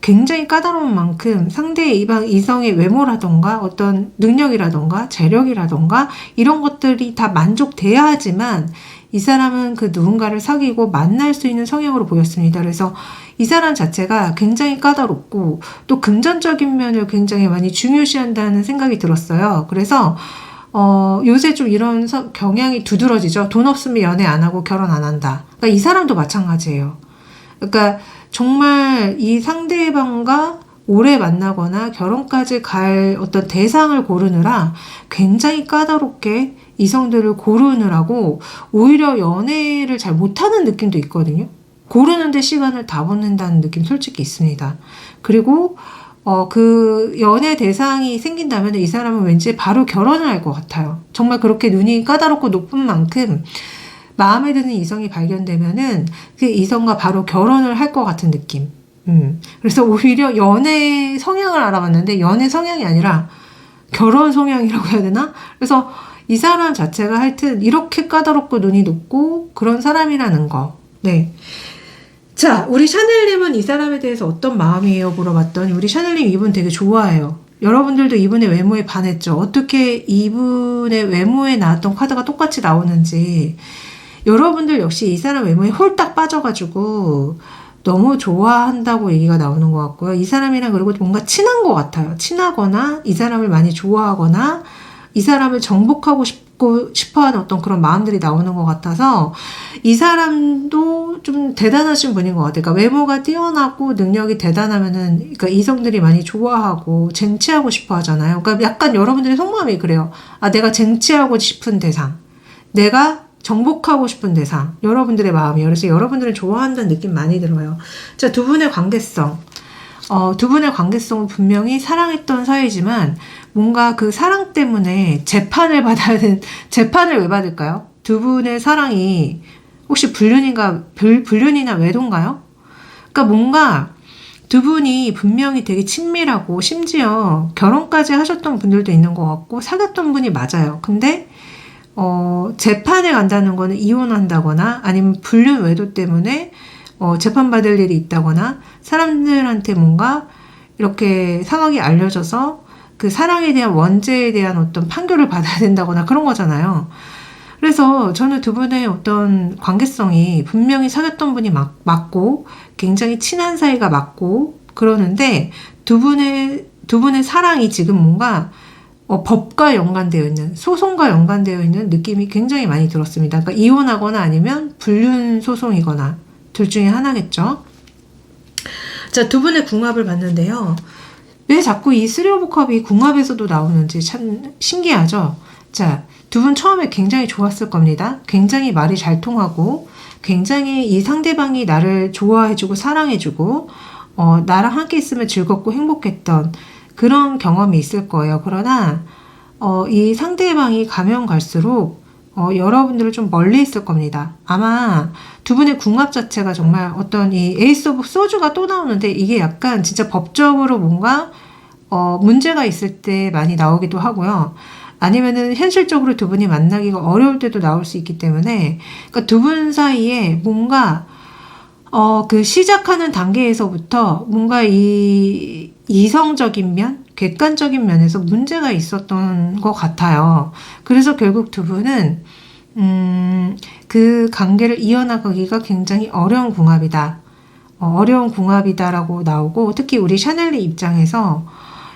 굉장히 까다로운 만큼 상대의 이성의 외모라던가 어떤 능력이라던가 재력이라던가 이런 것들이 다 만족돼야지만 이 사람은 그 누군가를 사귀고 만날 수 있는 성향으로 보였습니다. 그래서 이 사람 자체가 굉장히 까다롭고 또 금전적인 면을 굉장히 많이 중요시한다는 생각이 들었어요. 그래서 요새 좀 이런 경향이 두드러지죠. 돈 없으면 연애 안 하고 결혼 안 한다. 그러니까 이 사람도 마찬가지예요. 그러니까 정말 이 상대방과 오래 만나거나 결혼까지 갈 어떤 대상을 고르느라 굉장히 까다롭게 이성들을 고르느라고 오히려 연애를 잘 못하는 느낌도 있거든요. 고르는데 시간을 다 붓는다는 느낌 솔직히 있습니다. 그리고 그 연애 대상이 생긴다면 이 사람은 왠지 바로 결혼을 할 것 같아요. 정말 그렇게 눈이 까다롭고 높은 만큼 마음에 드는 이성이 발견되면은 그 이성과 바로 결혼을 할 것 같은 느낌. 그래서 오히려 연애 성향을 알아봤는데 연애 성향이 아니라 결혼 성향이라고 해야 되나? 그래서 이 사람 자체가 하여튼 이렇게 까다롭고 눈이 높고 그런 사람이라는 거. 네. 자, 우리 샤넬님은 이 사람에 대해서 어떤 마음이에요? 물어봤더니 우리 샤넬님 이분 되게 좋아해요. 여러분들도 이분의 외모에 반했죠. 어떻게 이분의 외모에 나왔던 카드가 똑같이 나오는지. 여러분들 역시 이 사람 외모에 홀딱 빠져가지고 너무 좋아한다고 얘기가 나오는 것 같고요. 이 사람이랑 그리고 뭔가 친한 것 같아요. 친하거나 이 사람을 많이 좋아하거나 이 사람을 정복하고 싶어하는 어떤 그런 마음들이 나오는 것 같아서 이 사람도 좀 대단하신 분인 것 같아요. 그러니까 외모가 뛰어나고 능력이 대단하면은 그러니까 이성들이 많이 좋아하고 쟁취하고 싶어 하잖아요. 그러니까 약간 여러분들의 속마음이 그래요. 내가 쟁취하고 싶은 대상. 내가 정복하고 싶은 대상. 여러분들의 마음이에요. 그래서 여러분들을 좋아한다는 느낌 많이 들어요. 자, 두 분의 관계성. 두 분의 관계성은 분명히 사랑했던 사이지만 뭔가 그 사랑 때문에 재판을 왜 받을까요? 두 분의 사랑이 혹시 불륜이나 외도인가요? 그러니까 뭔가 두 분이 분명히 되게 친밀하고 심지어 결혼까지 하셨던 분들도 있는 것 같고 사귀었던 분이 맞아요. 근데 재판에 간다는 거는 이혼한다거나 아니면 불륜 외도 때문에 재판받을 일이 있다거나 사람들한테 뭔가 이렇게 상황이 알려져서 그 사랑에 대한 원죄에 대한 어떤 판결을 받아야 된다거나 그런 거잖아요. 그래서 저는 두 분의 어떤 관계성이 분명히 사귀었던 분이 맞고 굉장히 친한 사이가 맞고 그러는데 두 분의 사랑이 지금 뭔가 법과 연관되어 있는, 소송과 연관되어 있는 느낌이 굉장히 많이 들었습니다. 그러니까 이혼하거나 아니면 불륜 소송이거나 둘 중에 하나겠죠. 자, 두 분의 궁합을 봤는데요. 왜 자꾸 이 쓰리 오브 컵이 궁합에서도 나오는지 참 신기하죠. 자, 두 분 처음에 굉장히 좋았을 겁니다. 굉장히 말이 잘 통하고 굉장히 이 상대방이 나를 좋아해주고 사랑해주고 나랑 함께 있으면 즐겁고 행복했던 그런 경험이 있을 거예요. 그러나 이 상대방이 가면 갈수록 여러분들을 좀 멀리 있을 겁니다. 아마 두 분의 궁합 자체가 정말 어떤 이 에이스 오브 소주가 또 나오는데 이게 약간 진짜 법적으로 뭔가 문제가 있을 때 많이 나오기도 하고요. 아니면은 현실적으로 두 분이 만나기가 어려울 때도 나올 수 있기 때문에 그러니까 두 분 사이에 뭔가 그 시작하는 단계에서부터 뭔가 이 이성적인 면, 객관적인 면에서 문제가 있었던 것 같아요. 그래서 결국 두 분은 그 관계를 이어나가기가 굉장히 어려운 궁합이다. 어려운 궁합이다라고 나오고, 특히 우리 샤넬리 입장에서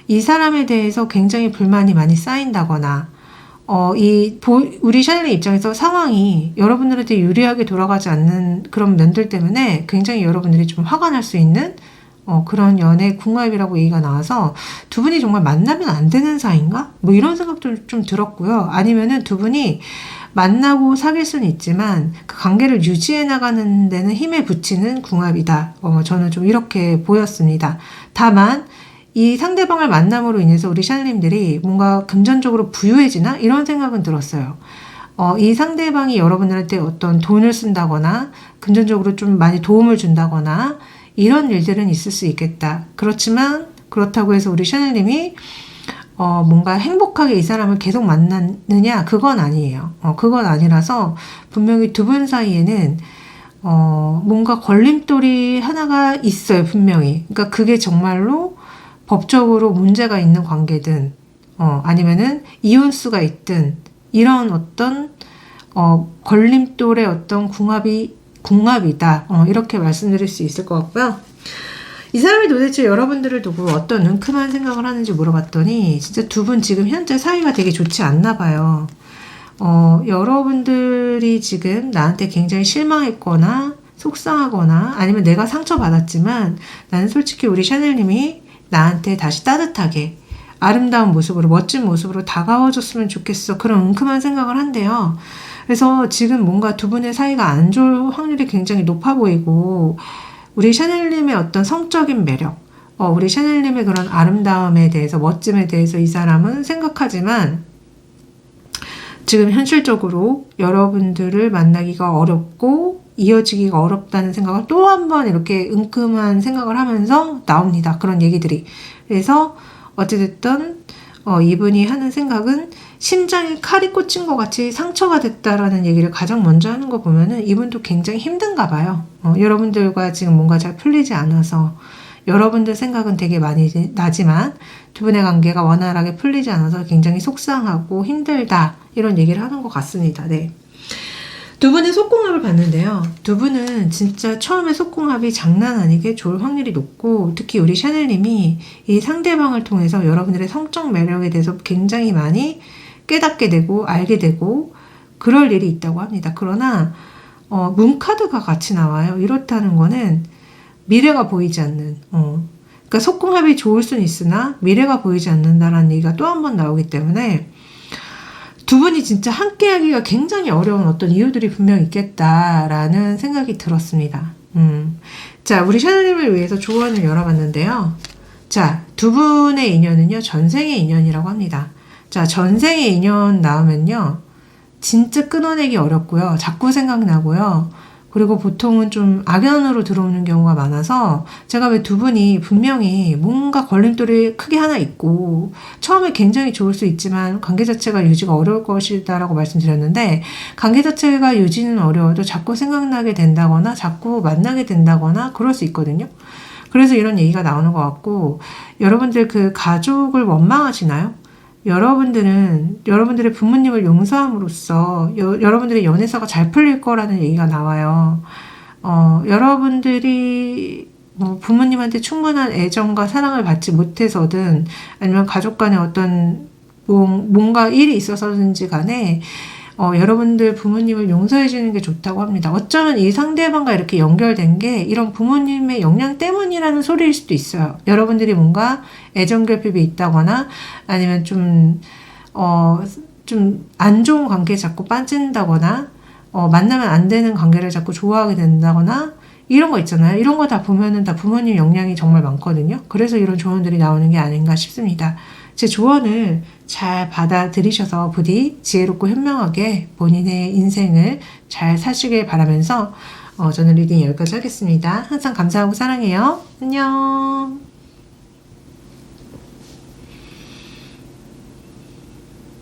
이 사람에 대해서 굉장히 불만이 많이 쌓인다거나, 우리 샤넬리 입장에서 상황이 여러분들한테 유리하게 돌아가지 않는 그런 면들 때문에 굉장히 여러분들이 좀 화가 날 수 있는 그런 연애 궁합이라고 얘기가 나와서 두 분이 정말 만나면 안 되는 사이인가? 뭐 이런 생각도 좀 들었고요. 아니면은 두 분이 만나고 사귈 수는 있지만 그 관계를 유지해 나가는 데는 힘에 부치는 궁합이다. 저는 좀 이렇게 보였습니다. 다만 이 상대방을 만남으로 인해서 우리 샤넬님들이 뭔가 금전적으로 부유해지나? 이런 생각은 들었어요. 이 상대방이 여러분들한테 어떤 돈을 쓴다거나 금전적으로 좀 많이 도움을 준다거나 이런 일들은 있을 수 있겠다. 그렇지만 그렇다고 해서 우리 샤넬님이 뭔가 행복하게 이 사람을 계속 만나느냐? 그건 아니에요. 그건 아니라서 분명히 두 분 사이에는 뭔가 걸림돌이 하나가 있어요. 분명히. 그러니까 그게 정말로 법적으로 문제가 있는 관계든 아니면은 이혼수가 있든 이런 어떤 걸림돌의 어떤 궁합이다. 이렇게 말씀드릴 수 있을 것 같고요. 이 사람이 도대체 여러분들을 두고 어떤 은큼한 생각을 하는지 물어봤더니 진짜 두 분 지금 현재 사이가 되게 좋지 않나 봐요. 여러분들이 지금 나한테 굉장히 실망했거나 속상하거나 아니면 내가 상처받았지만 나는 솔직히 우리 샤넬님이 나한테 다시 따뜻하게 아름다운 모습으로 멋진 모습으로 다가와줬으면 좋겠어. 그런 은큼한 생각을 한대요. 그래서 지금 뭔가 두 분의 사이가 안 좋을 확률이 굉장히 높아 보이고 우리 샤넬님의 어떤 성적인 매력, 우리 샤넬님의 그런 아름다움에 대해서 멋짐에 대해서 이 사람은 생각하지만 지금 현실적으로 여러분들을 만나기가 어렵고 이어지기가 어렵다는 생각을 또 한 번 이렇게 은큼한 생각을 하면서 나옵니다. 그런 얘기들이. 그래서 어찌됐든 이분이 하는 생각은 심장에 칼이 꽂힌 것 같이 상처가 됐다라는 얘기를 가장 먼저 하는 거 보면은 이분도 굉장히 힘든가 봐요. 여러분들과 지금 뭔가 잘 풀리지 않아서 여러분들 생각은 되게 많이 나지만 두 분의 관계가 원활하게 풀리지 않아서 굉장히 속상하고 힘들다 이런 얘기를 하는 것 같습니다. 네. 두 분의 속궁합을 봤는데요. 두 분은 진짜 처음에 속궁합이 장난 아니게 좋을 확률이 높고 특히 우리 샤넬님이 이 상대방을 통해서 여러분들의 성적 매력에 대해서 굉장히 많이 깨닫게 되고 알게 되고 그럴 일이 있다고 합니다. 그러나 문카드가 같이 나와요. 이렇다는 거는 미래가 보이지 않는 그러니까 속궁합이 좋을 수는 있으나 미래가 보이지 않는다라는 얘기가 또 한 번 나오기 때문에 두 분이 진짜 함께하기가 굉장히 어려운 어떤 이유들이 분명 있겠다라는 생각이 들었습니다. 자, 우리 샤넬님을 위해서 조언을 열어봤는데요. 자, 두 분의 인연은요, 전생의 인연이라고 합니다. 자, 전생의 인연 나오면요, 진짜 끊어내기 어렵고요. 자꾸 생각나고요. 그리고 보통은 좀 악연으로 들어오는 경우가 많아서 제가 왜 두 분이 분명히 뭔가 걸림돌이 크게 하나 있고 처음에 굉장히 좋을 수 있지만 관계 자체가 유지가 어려울 것이다라고 말씀드렸는데 관계 자체가 유지는 어려워도 자꾸 생각나게 된다거나 자꾸 만나게 된다거나 그럴 수 있거든요. 그래서 이런 얘기가 나오는 것 같고 여러분들 그 가족을 원망하시나요? 여러분들은 여러분들의 부모님을 용서함으로써 여러분들의 연애사가 잘 풀릴 거라는 얘기가 나와요. 여러분들이 뭐 부모님한테 충분한 애정과 사랑을 받지 못해서든 아니면 가족 간에 어떤 뭔가 일이 있어서든지 간에 여러분들 부모님을 용서해 주는 게 좋다고 합니다. 어쩌면 이 상대방과 이렇게 연결된 게 이런 부모님의 영향 때문이라는 소리일 수도 있어요. 여러분들이 뭔가 애정 결핍이 있다거나 아니면 좀 안 좋은 관계에 자꾸 빠진다거나 만나면 안 되는 관계를 자꾸 좋아하게 된다거나 이런 거 있잖아요. 이런 거 다 보면은 다 부모님 영향이 정말 많거든요. 그래서 이런 조언들이 나오는 게 아닌가 싶습니다. 제 조언을 잘 받아들이셔서 부디 지혜롭고 현명하게 본인의 인생을 잘 사시길 바라면서 저는 리딩 여기까지 하겠습니다. 항상 감사하고 사랑해요. 안녕.